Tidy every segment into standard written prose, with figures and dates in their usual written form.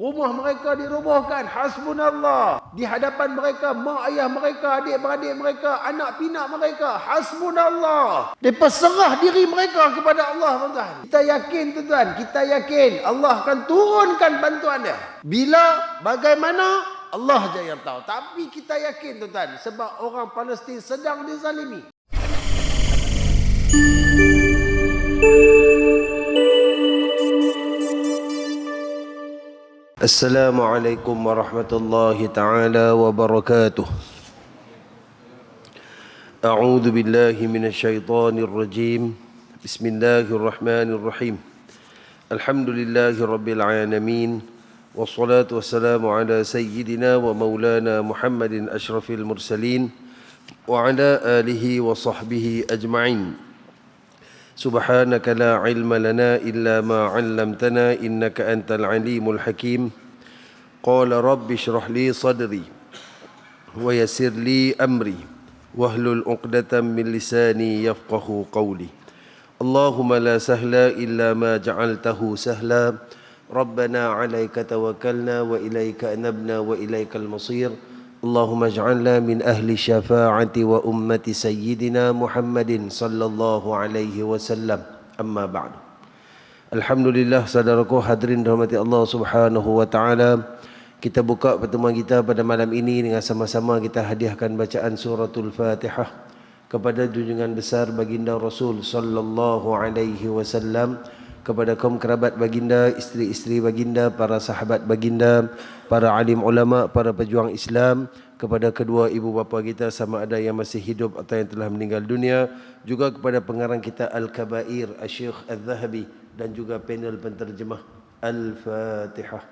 Rumah mereka dirobohkan. Hasbunallah. Di hadapan mereka, mak ayah mereka, adik-beradik mereka, anak pinak mereka. Hasbunallah. Mereka serah diri mereka kepada Allah, tuan-tuan. Kita yakin, tuan-tuan. Kita yakin Allah akan turunkan bantuan dia. Bila, bagaimana, Allah je yang tahu. Tapi kita yakin, tuan-tuan. Sebab orang Palestin sedang dizalimi. Assalamualaikum warahmatullahi ta'ala wabarakatuh. A'udzu billahi minasyaitonir rajim. Bismillahirrahmanirrahim. Alhamdulillahi rabbil alamin. Wassalatu wassalamu ala sayyidina wa maulana Muhammadin asyrafil mursalin wa ala alihi wa sahbihi ajma'in. Subhanaka la ilma lana illa ma 'allamtana innaka antal alimul hakim. Qala rabbi shrah li sadri wa yassir li amri wahlul 'uqdatam min lisani yafqahu qawli. Allahumma la sahla illa ma ja'altahu sahla. Rabbana 'alaika tawakkalna wa ilaika anabna wa ilaikal masir. Allahumma ij'alna min ahli syafa'ati wa ummati sayyidina Muhammadin sallallahu alaihi wasallam. Amma ba'du. Alhamdulillah, saudaraku hadirin rahmati Allah Subhanahu wa taala. Kita buka pertemuan kita pada malam ini dengan sama-sama kita hadiahkan bacaan suratul Fatihah kepada junjungan besar baginda Rasul sallallahu alaihi wasallam, kepada kaum kerabat baginda, isteri-isteri baginda, para sahabat baginda, para alim ulama, para pejuang Islam, kepada kedua ibu bapa kita sama ada yang masih hidup atau yang telah meninggal dunia, juga kepada pengarang kita Al-Kabair Asy-Syaikh Al-Zahabi dan juga panel penterjemah. Al-Fatihah.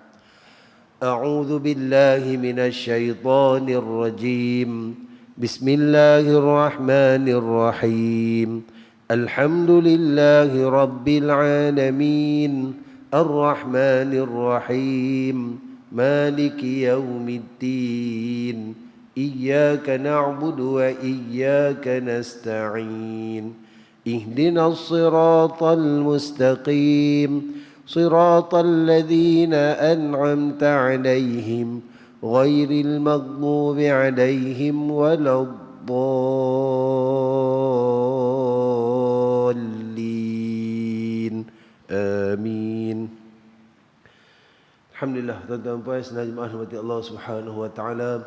A'udzu billahi minasy syaithanir rajim. Bismillahirrahmanirrahim. Alhamdulillahi rabbil alamin. Ar-Rahmanir Rahim. Maliki yaumiddin. Iyyaka na'budu wa iyyaka nasta'in. Ihdinas siratal mustaqim. Siratal ladzina an'amta 'alaihim ghairil maghdubi 'alaihim waladdallin. Amin. Alhamdulillah, tuan-tuan puan saudara jemaah rahmati Allah Subhanahu wa taala.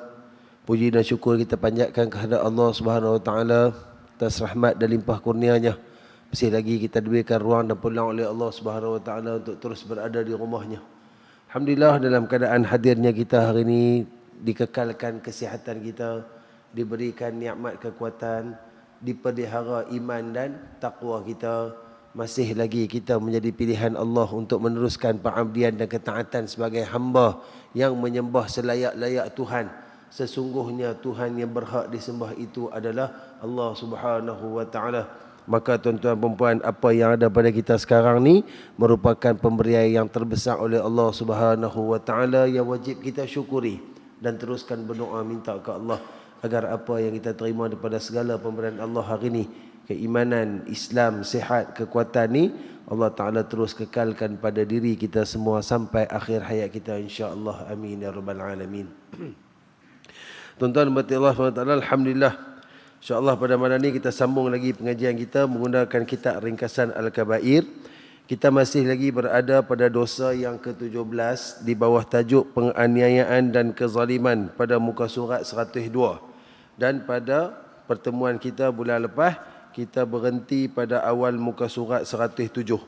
Puji dan syukur kita panjatkan kehadrat Allah Subhanahu wa taala atas rahmat dan limpah kurnia-Nya. Masih lagi kita diberikan ruang dan peluang oleh Allah Subhanahu wa taala untuk terus berada di rumah-Nya. Alhamdulillah, dalam keadaan hadirnya kita hari ini, dikekalkan kesihatan kita, diberikan nikmat kekuatan, dipelihara iman dan takwa kita. Masih lagi kita menjadi pilihan Allah untuk meneruskan pengabdian dan ketaatan sebagai hamba yang menyembah selayak-layak Tuhan. Sesungguhnya Tuhan yang berhak disembah itu adalah Allah Subhanahu wa taala. Maka tuan-tuan dan puan, apa yang ada pada kita sekarang ni merupakan pemberian yang terbesar oleh Allah Subhanahu wa taala yang wajib kita syukuri dan teruskan berdoa minta ke Allah agar apa yang kita terima daripada segala pemberian Allah hari ini, keimanan, Islam, sihat, kekuatan ni, Allah Ta'ala terus kekalkan pada diri kita semua sampai akhir hayat kita, insya-Allah. Amin ya rabbal alamin. Tuan-tuan dan Allah SWT, alhamdulillah, insya-Allah pada malam ni kita sambung lagi pengajian kita menggunakan kitab ringkasan Al-Kabair. Kita masih lagi berada pada dosa yang ke-17 di bawah tajuk penganiayaan dan kezaliman pada muka surat 102. Dan pada pertemuan kita bulan lepas, kita berhenti pada awal muka surat 107.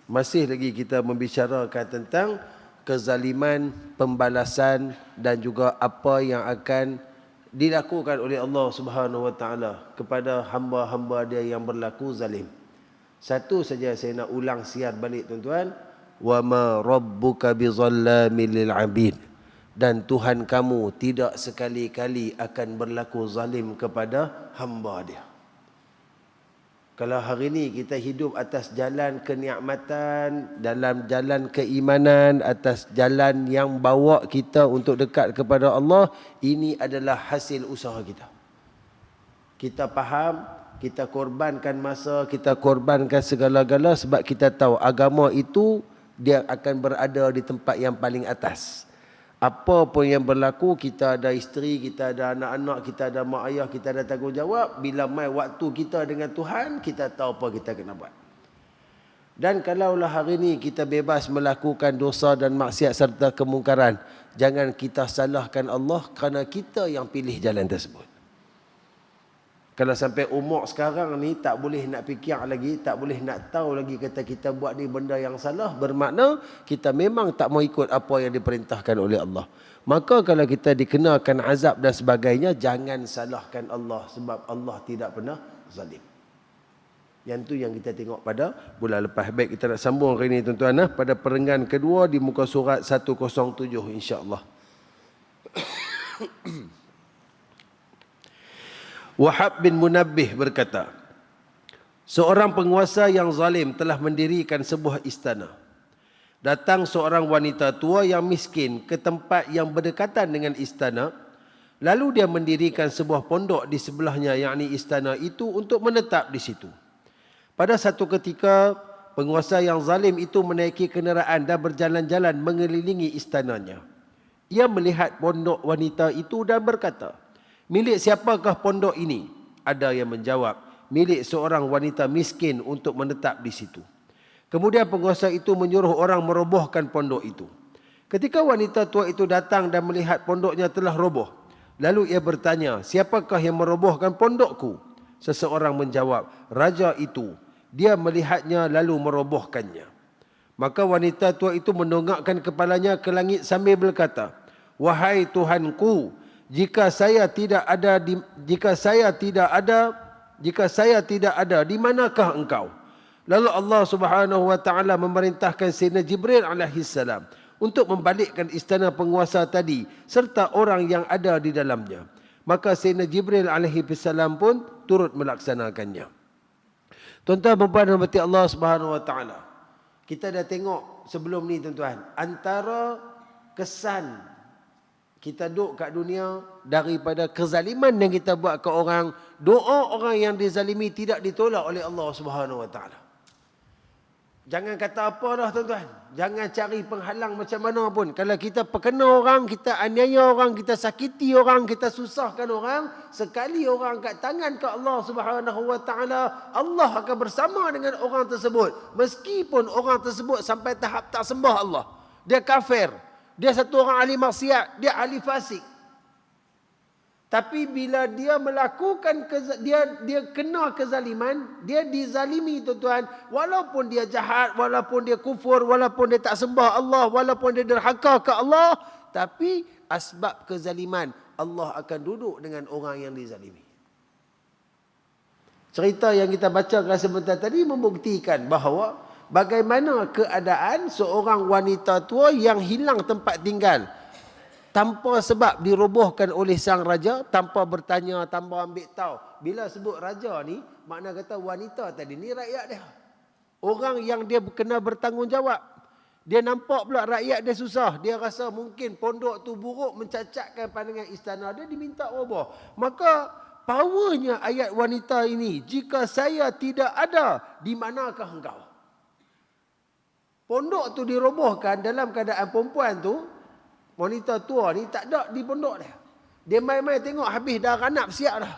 Masih lagi kita membicarakan tentang kezaliman, pembalasan dan juga apa yang akan dilakukan oleh Allah Subhanahu wa taala kepada hamba-hamba Dia yang berlaku zalim. Satu saja saya nak ulang siar balik, tuan-tuan. Wa ma rabbuka bizallamin lil abid. Dan Tuhan kamu tidak sekali-kali akan berlaku zalim kepada hamba Dia. Kalau hari ini kita hidup atas jalan kenikmatan, dalam jalan keimanan, atas jalan yang bawa kita untuk dekat kepada Allah, ini adalah hasil usaha kita. Kita faham, kita korbankan masa, kita korbankan segala-gala sebab kita tahu agama itu dia akan berada di tempat yang paling atas. Apa pun yang berlaku, kita ada isteri, kita ada anak-anak, kita ada mak ayah, kita ada tanggungjawab. Bila mai waktu kita dengan Tuhan, kita tahu apa kita kena buat. Dan kalaulah hari ini kita bebas melakukan dosa dan maksiat serta kemungkaran, jangan kita salahkan Allah kerana kita yang pilih jalan tersebut. Kalau sampai umur sekarang ni tak boleh nak fikir lagi, tak boleh nak tahu lagi kata kita buat ni benda yang salah, bermakna kita memang tak mau ikut apa yang diperintahkan oleh Allah. Maka kalau kita dikenakan azab dan sebagainya, jangan salahkan Allah sebab Allah tidak pernah zalim. Yang tu yang kita tengok pada bulan lepas. Baik, kita nak sambung hari ini tuan-tuan, pada perenggan kedua di muka surat 107 insya-Allah. Wahab bin Munabbih berkata, seorang penguasa yang zalim telah mendirikan sebuah istana. Datang seorang wanita tua yang miskin ke tempat yang berdekatan dengan istana. Lalu dia mendirikan sebuah pondok di sebelahnya, yakni istana itu, untuk menetap di situ. Pada satu ketika, penguasa yang zalim itu menaiki kenderaan dan berjalan-jalan mengelilingi istananya. Ia melihat pondok wanita itu dan berkata, milik siapakah pondok ini? Ada yang menjawab, milik seorang wanita miskin untuk menetap di situ. Kemudian penguasa itu menyuruh orang merobohkan pondok itu. Ketika wanita tua itu datang dan melihat pondoknya telah roboh, lalu ia bertanya, siapakah yang merobohkan pondokku? Seseorang menjawab, raja itu. Dia melihatnya lalu merobohkannya. Maka wanita tua itu mendongakkan kepalanya ke langit sambil berkata, wahai Tuhanku, jika saya tidak ada, di manakah engkau? Lalu Allah Subhanahu wa taala memerintahkan Sayyidina Jibril alaihi salam untuk membalikkan istana penguasa tadi serta orang yang ada di dalamnya. Maka Sayyidina Jibril alaihi salam pun turut melaksanakannya. Tuan-tuan dan puan rahmati Allah Subhanahu wa taala. Kita dah tengok sebelum ni tuan-tuan, antara kesan kita duduk kat dunia daripada kezaliman yang kita buat ke orang, doa orang yang dizalimi tidak ditolak oleh Allah Subhanahu wa taala. Jangan kata apa dah tuan-tuan. Jangan cari penghalang macam mana pun. Kalau kita perkena orang, kita aniaya orang, kita sakiti orang, kita susahkan orang, sekali orang kat tangan ke Allah Subhanahu wa taala, Allah akan bersama dengan orang tersebut. Meskipun orang tersebut sampai tahap tak sembah Allah. Dia kafir. Dia satu orang ahli maksiat, dia ahli fasik. Tapi bila dia melakukan dia kena kezaliman, dia dizalimi tuan-tuan, walaupun dia jahat, walaupun dia kufur, walaupun dia tak sembah Allah, walaupun dia derhaka ke Allah, tapi asbab kezaliman, Allah akan duduk dengan orang yang dizalimi. Cerita yang kita baca sebentar tadi membuktikan bahawa bagaimana keadaan seorang wanita tua yang hilang tempat tinggal tanpa sebab dirobohkan oleh sang raja, tanpa bertanya, tanpa ambil tahu. Bila sebut raja ni, makna kata wanita tadi ni rakyat dia. Orang yang dia kena bertanggungjawab. Dia nampak pula rakyat dia susah. Dia rasa mungkin pondok tu buruk, mencacatkan pandangan istana dia, diminta roboh. Maka powernya ayat wanita ini, jika saya tidak ada, di manakah engkau? Pondok tu dirobohkan dalam keadaan perempuan tu, wanita tua ni tak ada di pondok dia. Dia main-main tengok habis dah ranap siap dah.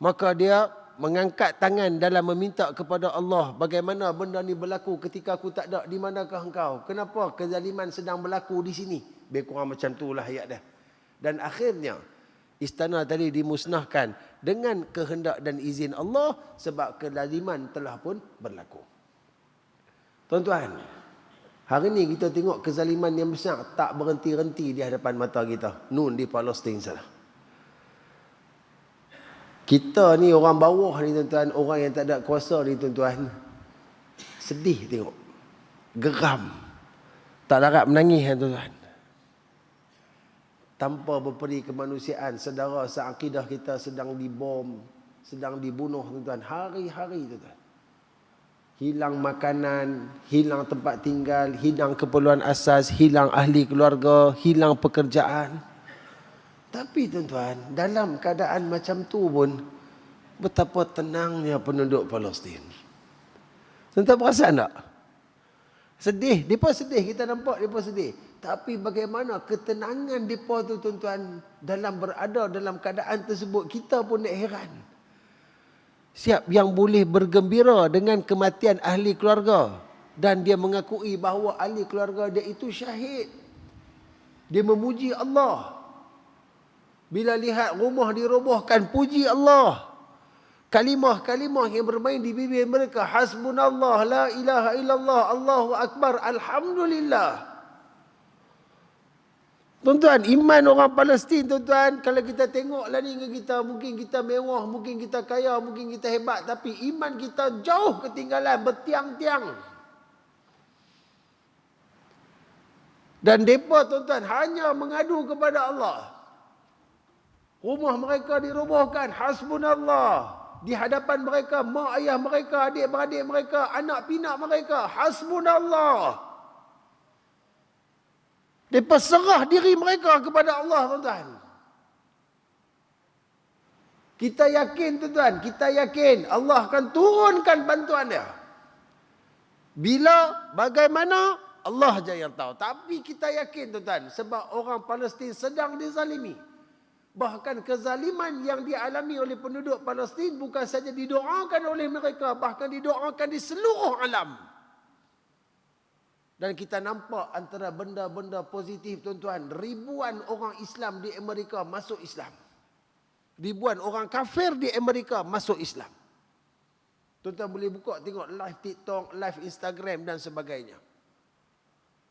Maka dia mengangkat tangan dalam meminta kepada Allah, bagaimana benda ni berlaku ketika aku tak ada, di manakah engkau? Kenapa kezaliman sedang berlaku di sini? Lebih kurang macam itulah ayat dia. Dan akhirnya istana tadi dimusnahkan dengan kehendak dan izin Allah sebab kezaliman telah pun berlaku. Tuan-tuan, hari ni kita tengok kezaliman yang besar tak berhenti-henti di hadapan mata kita. Nun di Palestin sana. Kita ni orang bawah ni tuan-tuan, orang yang tak ada kuasa ni tuan-tuan, sedih tengok. Geram. Tak larat menangis tuan-tuan. Tanpa berperi kemanusiaan, saudara seakidah kita sedang dibom, sedang dibunuh tuan-tuan. Hari-hari tuan-tuan. Hilang makanan, hilang tempat tinggal, hilang keperluan asas, hilang ahli keluarga, hilang pekerjaan. Tapi tuan-tuan, dalam keadaan macam tu pun, betapa tenangnya penduduk Palestin. Tuan-tuan perasan tak? Sedih, mereka sedih, kita nampak mereka sedih. Tapi bagaimana ketenangan mereka tu tuan-tuan dalam berada dalam keadaan tersebut, kita pun nak heran. Siap yang boleh bergembira dengan kematian ahli keluarga dan dia mengakui bahawa ahli keluarga dia itu syahid. Dia memuji Allah. Bila lihat rumah dirobohkan, puji Allah. Kalimah-kalimah yang bermain di bibir mereka, hasbunallah, la ilaha illallah, Allahu akbar, alhamdulillah. Tuan-tuan, iman orang Palestin, tuan-tuan, kalau kita tengok lah ni dengan kita, mungkin kita mewah, mungkin kita kaya, mungkin kita hebat, tapi iman kita jauh ketinggalan, bertiang-tiang. Dan mereka, tuan-tuan, hanya mengadu kepada Allah. Rumah mereka dirobohkan, hasbunallah. Di hadapan mereka, mak ayah mereka, adik-beradik mereka, anak pinak mereka, hasbunallah. Mereka serah diri mereka kepada Allah, tuan-tuan. Kita yakin, tuan-tuan, kita yakin Allah akan turunkan bantuan dia. Bila, bagaimana, Allah saja yang tahu. Tapi kita yakin, tuan-tuan, sebab orang Palestin sedang dizalimi. Bahkan kezaliman yang dialami oleh penduduk Palestin bukan saja didoakan oleh mereka, bahkan didoakan di seluruh alam. Dan kita nampak antara benda-benda positif, tuan-tuan, ribuan orang Islam di Amerika masuk Islam. Ribuan orang kafir di Amerika masuk Islam. Tuan-tuan boleh buka tengok live TikTok, live Instagram dan sebagainya.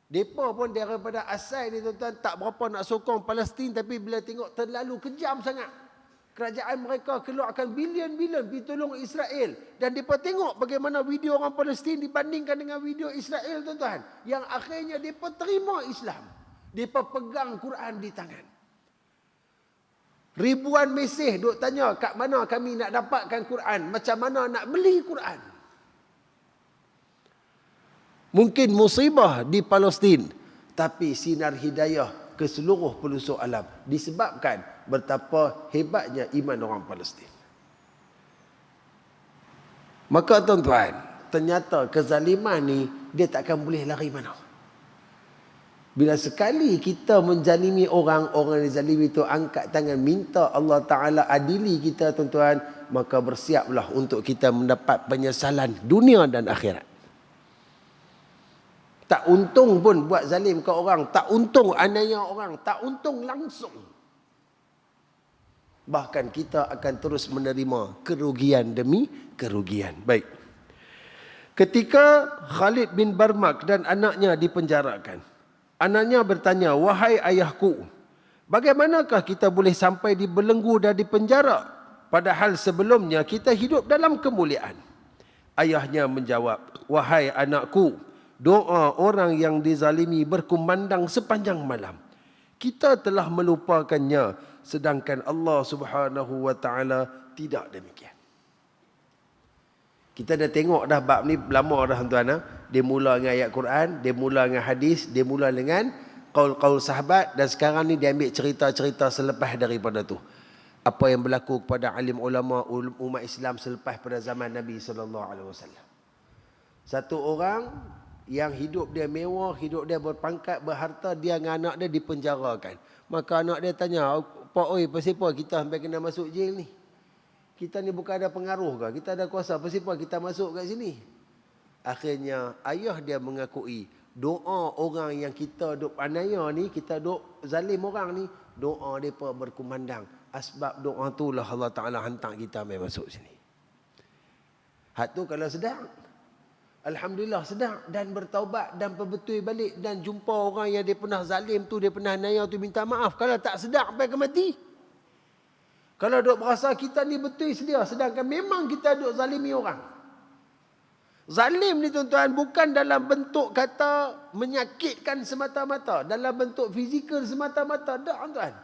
Mereka pun daripada asal ni, tuan-tuan, tak berapa nak sokong Palestin, tapi bila tengok terlalu kejam sangat, kerajaan mereka keluarkan bilion-bilion pergi tolong Israel. Dan mereka tengok bagaimana video orang Palestin dibandingkan dengan video Israel, tuan-tuan, yang akhirnya mereka terima Islam. Mereka pegang Quran di tangan. Ribuan Mesih duk tanya, kat mana kami nak dapatkan Quran, macam mana nak beli Quran. Mungkin musibah di Palestin, tapi sinar hidayah ke seluruh pelosok alam disebabkan betapa hebatnya iman orang Palestin. Maka tuan-tuan, ternyata kezaliman ni dia takkan boleh lari mana. Bila sekali kita menzalimi orang, orang yang zalimi itu angkat tangan minta Allah Ta'ala adili kita, tuan-tuan, maka bersiaplah untuk kita mendapat penyesalan dunia dan akhirat. Tak untung pun buat zalim ke orang, tak untung aniaya orang, tak untung langsung. Bahkan kita akan terus menerima kerugian demi kerugian. Baik. Ketika Khalid bin Barmak dan anaknya dipenjarakan, anaknya bertanya, "Wahai ayahku, bagaimanakah kita boleh sampai dibelenggu dan dipenjara, padahal sebelumnya kita hidup dalam kemuliaan?" Ayahnya menjawab, "Wahai anakku, doa orang yang dizalimi berkumandang sepanjang malam. Kita telah melupakannya, sedangkan Allah Subhanahu wa taala tidak demikian." Kita dah tengok dah bab ni lama dah, tuan-tuan. Dia mula dengan ayat Quran, dia mula dengan hadis, dia mula dengan qaul-qaul sahabat, dan sekarang ni dia ambil cerita-cerita selepas daripada tu. Apa yang berlaku kepada alim ulama umat Islam selepas pada zaman Nabi sallallahu alaihi wasallam. Satu orang yang hidup dia mewah, hidup dia berpangkat, berharta, dia dengan anak dia dipenjarakan. Maka anak dia tanya, "Pak oi, pasal apa kita sampai kena masuk jail ni? Kita ni bukan ada pengaruh ke? Kita ada kuasa, pasal apa kita masuk kat sini?" Akhirnya ayah dia mengakui, doa orang yang kita duk aniaya ni, kita duk zalim orang ni, doa mereka berkumandang. Asbab doa tu lah Allah Ta'ala hantar kita mai masuk sini. Hak tu kalau sedang, alhamdulillah sedang, dan bertaubat dan berbetul balik dan jumpa orang yang dia pernah zalim tu, dia pernah aniaya tu, minta maaf. Kalau tak sedang sampai ke mati. Kalau duk berasa kita ni betul sedia, sedangkan memang kita duk zalimi orang. Zalim ni, tuan-tuan, bukan dalam bentuk kata menyakitkan semata-mata, dalam bentuk fizikal semata-mata. Tak, tuan-tuan.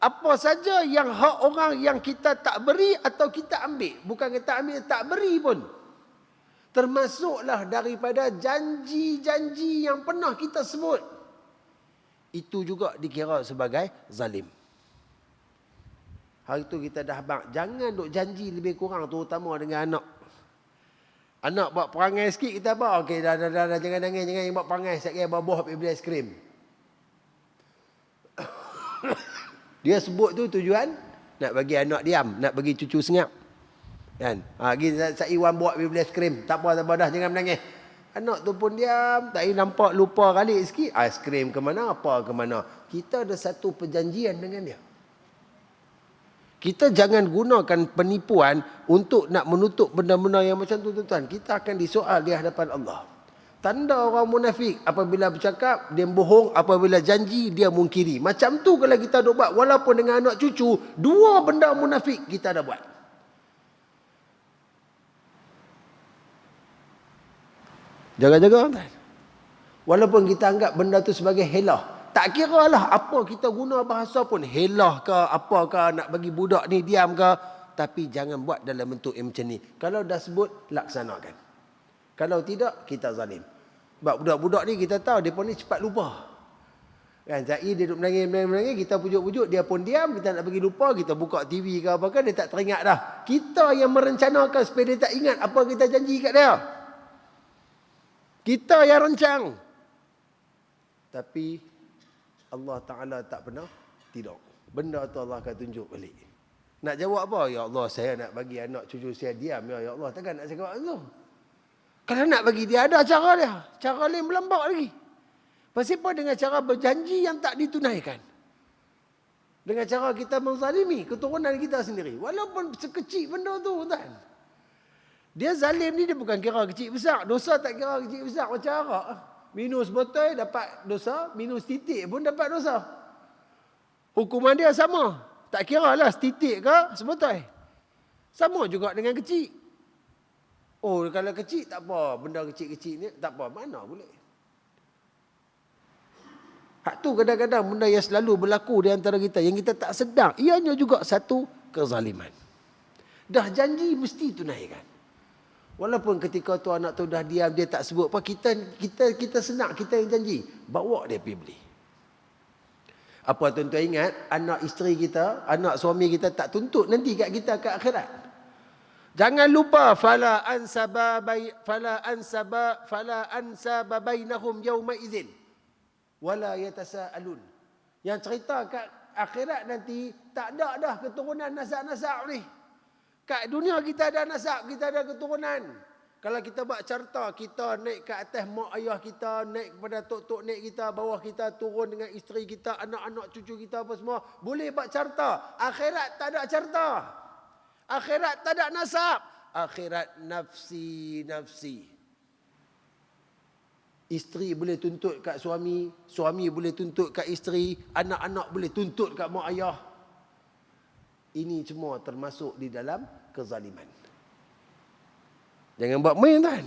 Apa saja yang hak orang yang kita tak beri atau kita ambil, bukan kita ambil, tak beri pun, termasuklah daripada janji-janji yang pernah kita sebut, itu juga dikira sebagai zalim. Hari tu kita dah bang, jangan duk janji lebih kurang, terutama dengan anak. Anak buat perangai sikit, kita apa? Okey, dah, jangan nangis, jangan buat perangai. Sekali buah pergi beli aiskrim. Dia sebut tu tujuan nak bagi anak diam, nak bagi cucu senyap. Kan? Pergi Iwan bawa pergi beli aiskrim. Tak apa dah, jangan menangis. Anak tu pun diam, tak nampak lupa kali sikit. Aiskrim ke mana, apa ke mana. Kita ada satu perjanjian dengan dia. Kita jangan gunakan penipuan untuk nak menutup benda-benda yang macam tu, tuan-tuan. Kita akan disoal di hadapan Allah. Tanda orang munafik, apabila bercakap, dia bohong. Apabila janji, dia mungkiri. Macam tu kalau kita dah buat, walaupun dengan anak cucu, dua benda munafik kita dah buat. Jaga-jaga, tuan. Walaupun kita anggap benda tu sebagai helah. Tak kira lah apa kita guna bahasa pun. Helah ke, apa ke, nak bagi budak ni diam ke. Tapi jangan buat dalam bentuk yang macam ni. Kalau dah sebut, laksanakan. Kalau tidak, kita zalim. Sebab budak-budak ni kita tahu, dia pun ni cepat lupa. Kan, Zai dia duduk menangis, kita pujuk-pujuk, dia pun diam, kita nak bagi lupa, kita buka TV ke apa ke, dia tak teringat dah. Kita yang merencanakan supaya dia tak ingat apa kita janji kat dia. Kita yang rancang. Tapi Allah Ta'ala tak pernah tidak. Benda tu Allah akan tunjuk balik. Nak jawab apa? Ya Allah, saya nak bagi anak cucu saya diam. Ya Allah, takkan nak cakap tu. Kalau nak bagi dia, ada cara dia. Cara lain melambak lagi. Pasal apa? Dengan cara berjanji yang tak ditunaikan. Dengan cara kita menzalimi keturunan kita sendiri. Walaupun sekecil benda tu, tuan. Dia zalim ni, dia bukan kira kecil besar. Dosa tak kira kecil besar macam arak. Minus botol dapat dosa, minus titik pun dapat dosa. Hukuman dia sama. Tak kira lah setitik ke sebotol. Sama juga dengan kecil. Oh, kalau kecil tak apa. Benda kecil-kecil ni tak apa. Mana boleh. Hak tu kadang-kadang benda yang selalu berlaku di antara kita. Yang kita tak sedar. Ianya juga satu kezaliman. Dah janji mesti tunaikan. Walaupun ketika tu anak tu dah diam, dia tak sebut apa. Kita senang, kita yang janji. Bawa dia pergi beli. Apa tuan-tuan ingat? Anak isteri kita, anak suami kita tak tuntut nanti kat kita kat akhirat. Jangan lupa fala ansaba bainahum yauma idzin wala yatasaalun. Yang cerita kat akhirat nanti tak ada dah keturunan nasab-nasab ni. Kat dunia kita ada nasab, kita ada keturunan. Kalau kita buat carta, kita naik ke atas mak ayah kita, naik kepada tok-tok nek kita, bawah kita turun dengan isteri kita, anak-anak cucu kita apa semua, boleh buat carta. Akhirat tak ada carta. Akhirat tak ada nasab. Akhirat nafsi. Isteri boleh tuntut kat suami, suami boleh tuntut kat isteri, anak-anak boleh tuntut kat mak ayah. Ini semua termasuk di dalam kezaliman. Jangan buat main, tuan.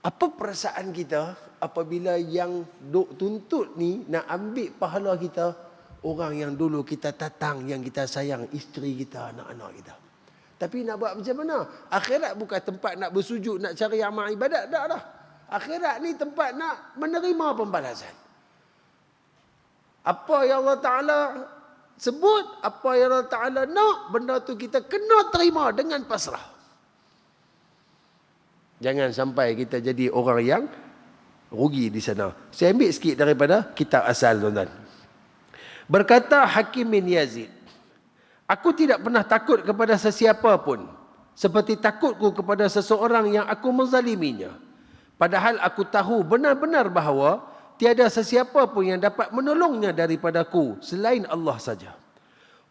Apa perasaan kita apabila yang duk tuntut ni nak ambil pahala kita, orang yang dulu kita tatang, yang kita sayang, isteri kita, anak-anak kita. Tapi nak buat macam mana? Akhirat bukan tempat nak bersujud, nak cari amal ibadat. Tak dah. Akhirat ni tempat nak menerima pembalasan. Apa yang Allah Ta'ala sebut, apa yang Allah Ta'ala nak, benda tu kita kena terima dengan pasrah. Jangan sampai kita jadi orang yang rugi di sana. Saya ambil sikit daripada kitab asal, tuan-tuan. Berkata Hakim bin Yazid, aku tidak pernah takut kepada sesiapa pun, seperti takutku kepada seseorang yang aku menzaliminya. Padahal aku tahu benar-benar bahawa tiada sesiapa pun yang dapat menolongnya daripadaku selain Allah saja.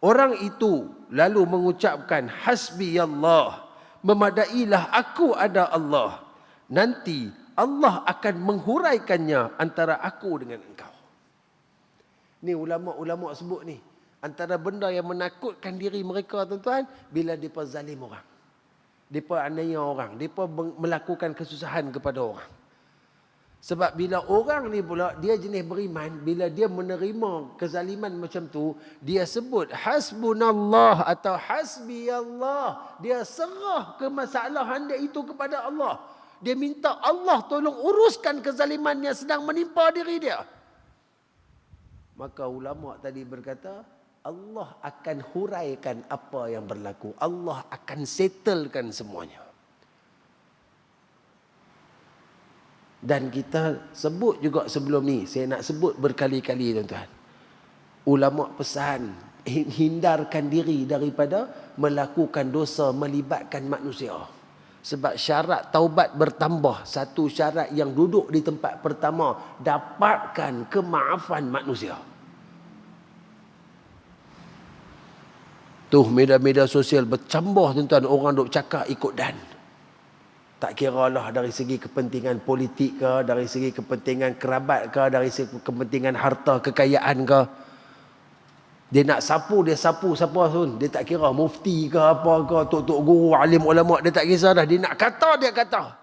Orang itu lalu mengucapkan, Hasbi Allah, memadailah aku ada Allah. Nanti Allah akan menghuraikannya antara aku dengan engkau. Ni ulama-ulama sebut ni. Antara benda yang menakutkan diri mereka, tuan-tuan, bila mereka zalim orang. Mereka aniaya orang. Mereka melakukan kesusahan kepada orang. Sebab bila orang ni pula, dia jenis beriman, bila dia menerima kezaliman macam tu, dia sebut hasbunallah atau hasbi Allah. Dia serah kemasalahan dia itu kepada Allah. Dia minta Allah tolong uruskan kezaliman yang sedang menimpa diri dia. Maka ulama tadi berkata, Allah akan huraikan apa yang berlaku. Allah akan settlekan semuanya. Dan kita sebut juga sebelum ni, saya nak sebut berkali-kali tuan-tuan. Ulama pesan, hindarkan diri daripada melakukan dosa melibatkan manusia. Sebab syarat taubat bertambah. Satu syarat yang duduk di tempat pertama, dapatkan kemaafan manusia. Tuh media-media sosial bercambah tuan-tuan, orang duk cakap ikut dan. Tak kira lah dari segi kepentingan politik ke, dari segi kepentingan kerabat ke, dari segi kepentingan harta kekayaan ke. Dia nak sapu, dia sapu siapa pun. Dia tak kira mufti ke apa ke, tok-tok guru, alim ulama, dia tak kisah dah. Dia nak kata, dia kata.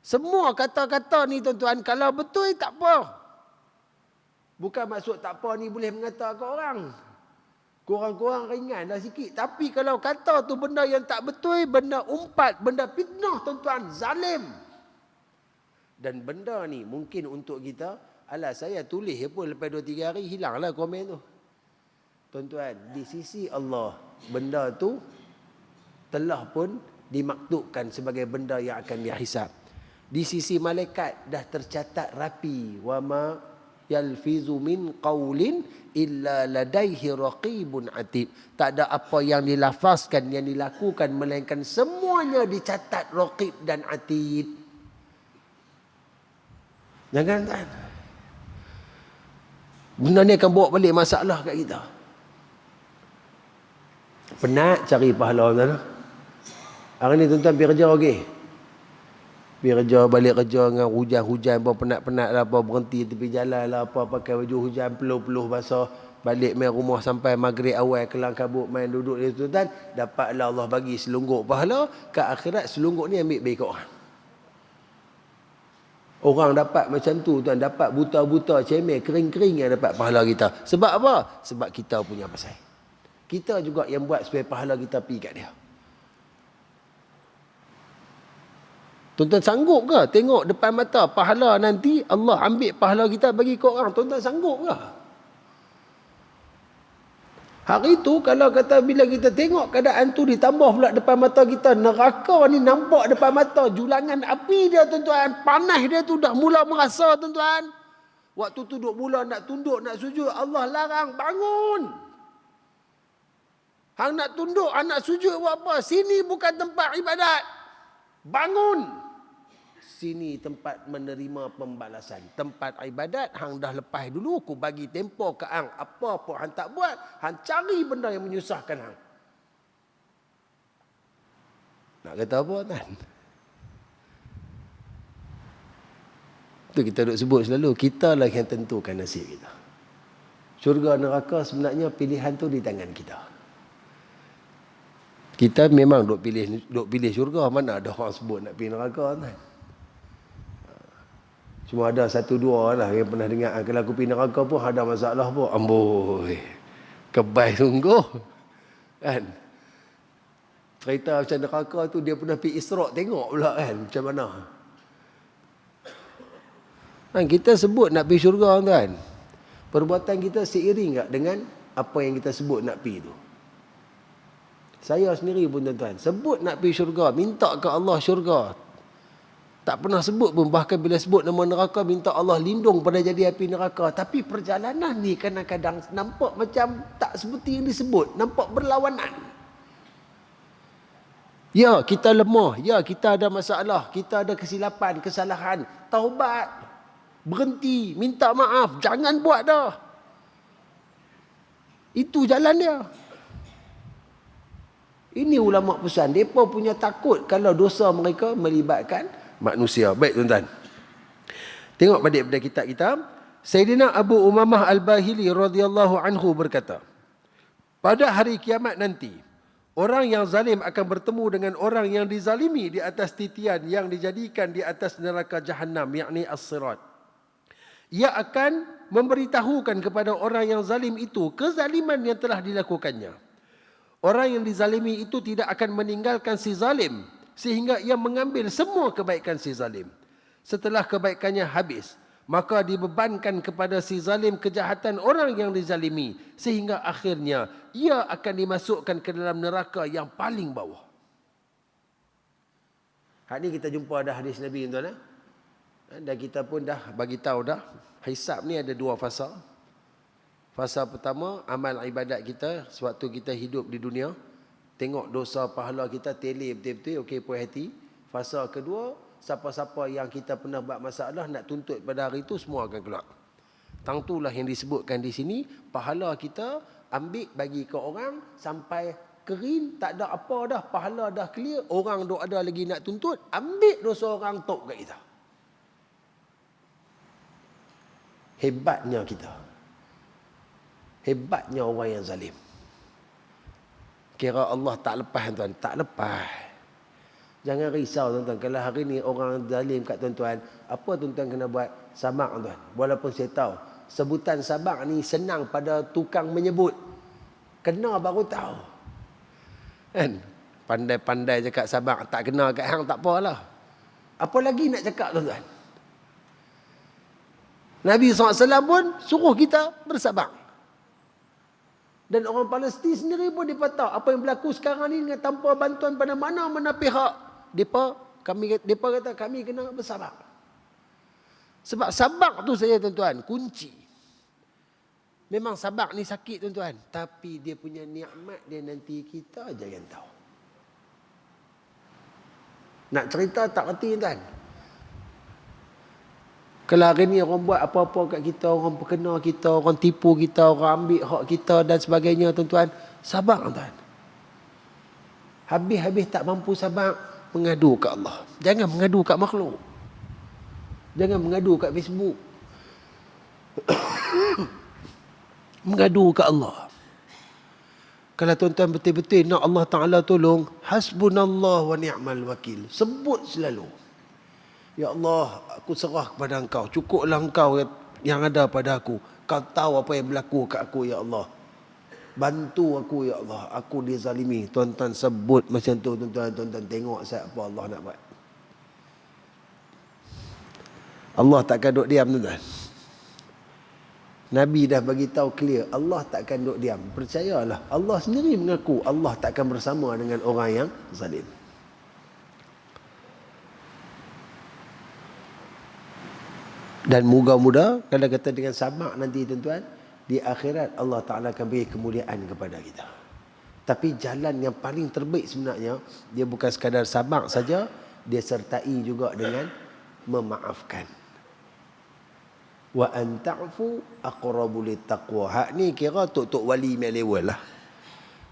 Semua kata-kata ni tuan-tuan, kalau betul tak apa. Bukan maksud tak apa ni boleh mengata ke orang. Kurang-kurang ringan dah sikit. Tapi kalau kata tu benda yang tak betul, benda umpat, benda fitnah tuan-tuan, zalim. Dan benda ni mungkin untuk kita, alah saya tulis pun lepas 2-3 hari hilanglah komen tu. Tuan-tuan, di sisi Allah, benda tu telah pun dimaktubkan sebagai benda yang akan dihisab. Di sisi malaikat dah tercatat rapi. Wa ma yalfizu min qaulin illa ladaihi raqibun atid. Tak ada apa yang dilafazkan, yang dilakukan, melainkan semuanya dicatat raqib dan atid. Jangan kan? Benda ni akan bawa balik masalah kat kita. Penat cari pahala tuan. Hari ni tuan-tuan pergi kerja okey. Pergi kerja, balik kerja dengan hujan-hujan apa, penat-penat lah apa, berhenti tepi jalan lah apa, pakai baju hujan, peluh-peluh basah, balik main rumah sampai maghrib awal, kelang kabut main duduk dia tuan-tuan, dapatlah Allah bagi selungguk pahala, ke akhirat selungguk ni ambil baik orang. Orang dapat macam tu tuan, dapat buta-buta, cemeh, kering-kering yang dapat pahala kita. Sebab apa? Sebab kita punya pasal. Kita juga yang buat supaya pahala kita pergi kat dia. Tuan-tuan sanggup ke tengok depan mata pahala nanti Allah ambil pahala kita bagi ke orang? Tuan-tuan sanggup ke? Hari tu kalau kata bila kita tengok keadaan tu ditambah pula depan mata kita, neraka ni nampak depan mata, julangan api dia tuan-tuan, panas dia tu dah mula merasa tuan-tuan. Waktu tu duk mula nak tunduk, nak sujud, Allah larang, bangun. Hang nak tunduk, hang nak sujud buat apa? Sini bukan tempat ibadat. Bangun. Sini tempat menerima pembalasan. Tempat ibadat, hang dah lepas dulu, aku bagi tempo ke hang. Apa pun hang tak buat, hang cari benda yang menyusahkan hang. Nak kata apa kan? Itu kita duk sebut selalu, kita lah yang tentukan nasib kita. Syurga neraka sebenarnya pilihan tu di tangan kita. Kita memang duk pilih syurga, mana ada orang sebut nak pergi neraka kan? Cuma ada 1-2 lah yang pernah dengar, kalau aku pergi neraka pun ada masalah pun. Amboi, kebai sungguh kan. Cerita macam neraka tu dia pernah pergi Isra' tengok pula kan macam mana. Kan kita sebut nak pergi syurga kan, perbuatan kita seiring tak dengan apa yang kita sebut nak pergi tu. Saya sendiri pun tuan-tuan sebut nak pergi syurga, minta ke Allah syurga, tak pernah sebut pun. Bahkan bila sebut nama neraka, minta Allah lindung pada jadi api neraka. Tapi perjalanan ni kadang-kadang nampak macam tak seperti yang disebut, nampak berlawanan. Ya, kita lemah, ya, kita ada masalah, kita ada kesilapan, kesalahan, taubat, berhenti, minta maaf, jangan buat dah. Itu jalan dia. Ini ulama pesan, mereka punya takut kalau dosa mereka melibatkan manusia. Baik tuan-tuan, tengok balik pada kitab-kitab. Sayyidina Abu Umamah Al-Bahili radhiyallahu anhu berkata, pada hari kiamat nanti, orang yang zalim akan bertemu dengan orang yang dizalimi di atas titian yang dijadikan di atas neraka Jahannam, yakni As-Sirat. Ia akan memberitahukan kepada orang yang zalim itu kezaliman yang telah dilakukannya. Orang yang dizalimi itu tidak akan meninggalkan si zalim sehingga ia mengambil semua kebaikan si zalim. Setelah kebaikannya habis, maka dibebankan kepada si zalim kejahatan orang yang dizalimi sehingga akhirnya ia akan dimasukkan ke dalam neraka yang paling bawah. Hari ini kita jumpa ada hadis Nabi tuan-tuan. Dan kita pun dah bagi tahu dah, hisab ni ada 2 fasa. Fasa pertama, amal ibadat kita sewaktu kita hidup di dunia. Tengok dosa pahala kita tele betul-betul, okey puas hati. Fasa kedua, siapa-siapa yang kita pernah buat masalah nak tuntut pada hari itu, semua akan keluar. Tang itulah yang disebutkan di sini, pahala kita ambil bagi ke orang sampai kering, tak ada apa dah, pahala dah clear, orang dok ada lagi nak tuntut, ambil dosa orang tok kat kita. Hebatnya kita. Hebatnya orang yang zalim. Kira Allah tak lepas tuan, tak lepas. Jangan risau tuan-tuan, kalau hari ni orang zalim kat tuan-tuan, apa tuan-tuan kena buat? Sabar tuan. Walaupun saya tahu sebutan sabar ni senang pada tukang menyebut. Kena baru tahu. Kan? Pandai-pandai cakap sabar, tak kena kat hang tak apalah. Apa lagi nak cakap tuan-tuan? Nabi SAW pun suruh kita bersabar. Dan orang Palestin sendiri pun dia tahu apa yang berlaku sekarang ni dengan tanpa bantuan pada mana-mana pihak. Depa kata kami kena bersabar. Sebab sabar tu saja tuan-tuan, kunci. Memang sabar ni sakit tuan-tuan, tapi dia punya nikmat dia nanti kita jangan tahu. Nak cerita tak reti tuan. Kalau hari ni orang buat apa-apa kat kita, orang perkena kita, orang tipu kita, orang ambil hak kita dan sebagainya tuan-tuan, sabar tuan. Habis-habis tak mampu sabar, mengadu kat Allah. Jangan mengadu kat makhluk. Jangan mengadu kat Facebook. Mengadu kat Allah. Kalau tuan-tuan betul-betul nak Allah Ta'ala tolong, hasbunallah wa ni'mal wakil. Sebut selalu. Ya Allah, aku serah kepada Engkau. Cukuplah Engkau yang ada pada aku. Kau tahu apa yang berlaku kat aku, Ya Allah. Bantu aku, Ya Allah. Aku dizalimi. Tuan-tuan sebut macam tu, tuan-tuan. Tuan-tuan tengok saya apa Allah nak buat. Allah takkan duduk diam, tuan-tuan. Nabi dah bagi tahu clear, Allah takkan duduk diam. Percayalah, Allah sendiri mengaku Allah takkan bersama dengan orang yang zalim. Dan moga-moga kalau kata dengan sabar nanti tuan-tuan, di akhirat Allah Ta'ala akan beri kemuliaan kepada kita. Tapi jalan yang paling terbaik sebenarnya, dia bukan sekadar sabar saja, dia sertai juga dengan memaafkan. Wa an ta'fu aqrabu littaqwa. Hak ni kira tok-tok wali punya level lah.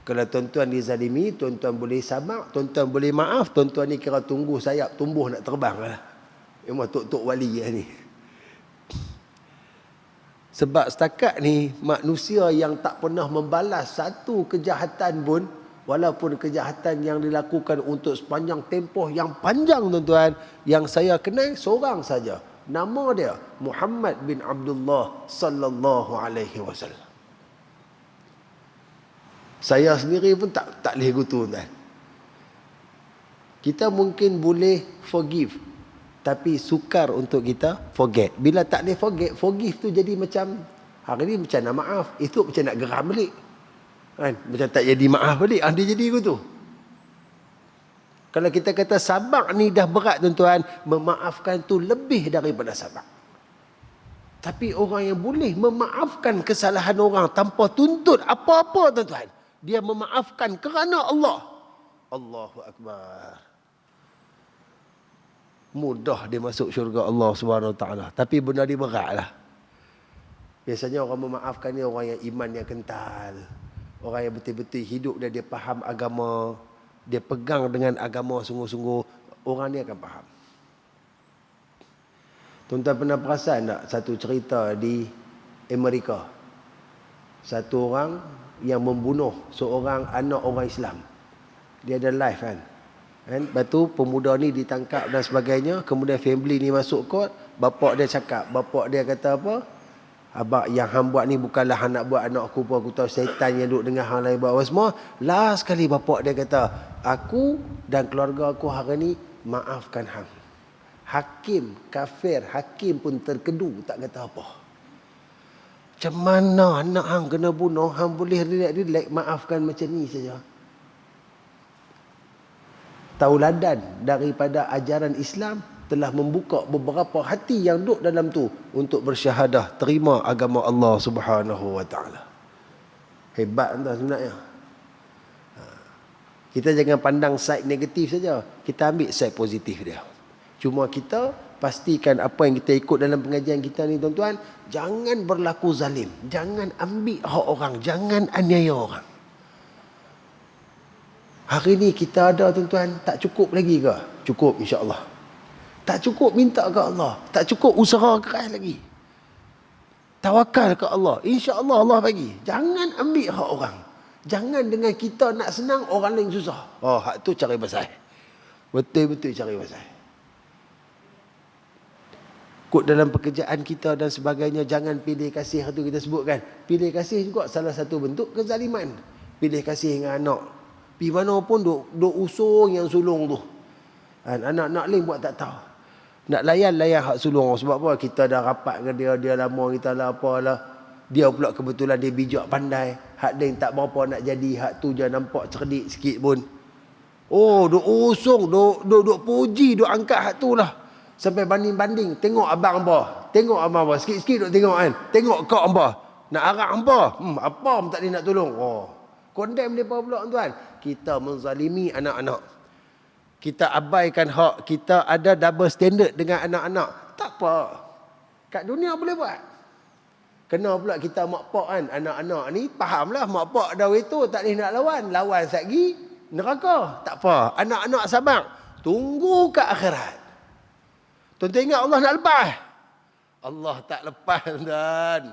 Kalau tuan-tuan dizalimi, tuan-tuan boleh sabar, tuan-tuan boleh maaf, tuan-tuan ni kira tunggu sayap tumbuh nak terbang lah. Memang tok-tok wali lah ni. Sebab setakat ni manusia yang tak pernah membalas satu kejahatan pun, walaupun kejahatan yang dilakukan untuk sepanjang tempoh yang panjang tuan-tuan, yang saya kenal seorang saja. Nama dia Muhammad bin Abdullah sallallahu alaihi wasallam. Saya sendiri pun tak boleh gitu tuan. Kita mungkin boleh forgive, tapi sukar untuk kita forget. Bila tak boleh forget, forgive tu jadi macam hari ni macam nak maaf, esok macam nak geram balik. Kan? Macam tak jadi maaf balik, dia jadi gitu. Kalau kita kata sabar ni dah berat tuan-tuan, memaafkan tu lebih daripada sabar. Tapi orang yang boleh memaafkan kesalahan orang tanpa tuntut apa-apa tuan-tuan, dia memaafkan kerana Allah. Allahu Akbar. Mudah dia masuk syurga Allah Subhanahu Wa Taala. Tapi benda dia berat lah. Biasanya orang memaafkan ni orang yang iman yang kental. Orang yang betul-betul hidup dia faham agama. Dia pegang dengan agama sungguh-sungguh. Orang ni akan faham. Tuan-tuan pernah perasan tak satu cerita di Amerika? Satu orang yang membunuh seorang anak orang Islam. Dia ada live kan? Lepas tu pemuda ni ditangkap dan sebagainya. Kemudian family ni masuk court. Bapak dia cakap. Bapak dia kata apa? Abang yang hang buat ni bukanlah hang nak buat anak aku pun. Aku tahu syaitan yang duduk dengan hang lain buat apa semua. Last sekali bapak dia kata, aku dan keluarga aku hari ni maafkan hang. Hakim kafir, hakim pun terkedu, tak kata apa. Macam mana anak hang kena bunuh, hang boleh relax maafkan macam ni saja. Tauladan daripada ajaran Islam, telah membuka beberapa hati yang duduk dalam tu untuk bersyahadah terima agama Allah Subhanahu wa taala. Hebat tuan sebenarnya. Kita jangan pandang side negatif saja, kita ambil side positif dia. Cuma kita pastikan apa yang kita ikut dalam pengajian kita ni tuan-tuan, jangan berlaku zalim, jangan ambil hak orang, jangan aniaya orang. Hari ni kita ada tuan-tuan, tak cukup lagi ke? Cukup insya-Allah. Tak cukup minta ke Allah, tak cukup usaha keras lagi. Tawakal ke Allah, insya-Allah Allah bagi. Jangan ambil hak orang. Jangan dengan kita nak senang, orang lain susah. Oh, hak tu cari pasal. Betul-betul cari pasal. Kod dalam pekerjaan kita dan sebagainya, jangan pilih kasih tu kita sebutkan. Pilih kasih juga salah satu bentuk kezaliman. Pilih kasih dengan anak. Pergi mana pun duk usung yang sulung tu. Anak-anak lain buat tak tahu. Nak layan hak sulung. Sebab apa? Kita dah rapat dengan dia lama, kita lah apalah. Dia pula kebetulan dia bijak pandai. Hak dia tak berapa nak jadi, hak tu je nampak cerdik sikit pun. Oh, duk usung, duk puji, duk angkat hak tu lah. Sampai banding-banding, tengok abang hamba. Tengok abang hamba, sikit-sikit duk tengok kan. Tengok kau hamba. Nak arah hamba. Apa pun tak dia nak tolong. Oh, condemn dia pula tuan. Kita menzalimi anak-anak. Kita abaikan hak. Kita ada double standard dengan anak-anak. Tak apa. Kat dunia boleh buat. Kena pula kita mak pak kan. Anak-anak ni fahamlah mak pak dah itu tak boleh nak lawan. Lawan satgi neraka. Tak apa. Anak-anak sabar. Tunggu ke akhirat. Tuan-tuan ingat Allah nak lepas? Allah tak lepas tuan.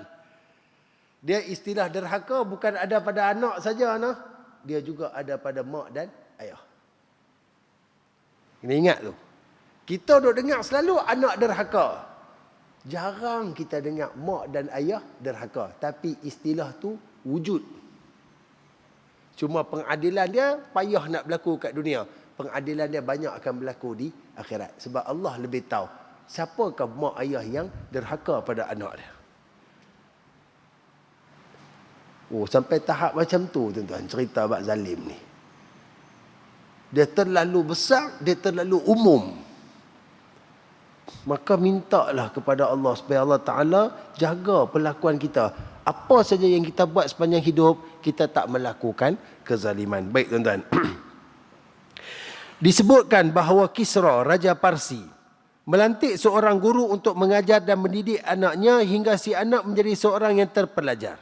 Dia istilah derhaka bukan ada pada anak saja nah. Dia juga ada pada mak dan ayah. Kena ingat tu. Kita duk dengar selalu anak derhaka. Jarang kita dengar mak dan ayah derhaka. Tapi istilah tu wujud. Cuma pengadilan dia payah nak berlaku kat dunia. Pengadilan dia banyak akan berlaku di akhirat. Sebab Allah lebih tahu siapakah mak ayah yang derhaka pada anak dia. Oh, sampai tahap macam tu tuan-tuan cerita bab zalim ni. Dia terlalu besar, dia terlalu umum. Maka mintalah kepada Allah supaya Allah Ta'ala jaga perlakuan kita. Apa saja yang kita buat sepanjang hidup, kita tak melakukan kezaliman. Baik tuan-tuan. Disebutkan bahawa Kisra, Raja Parsi, melantik seorang guru untuk mengajar dan mendidik anaknya hingga si anak menjadi seorang yang terpelajar.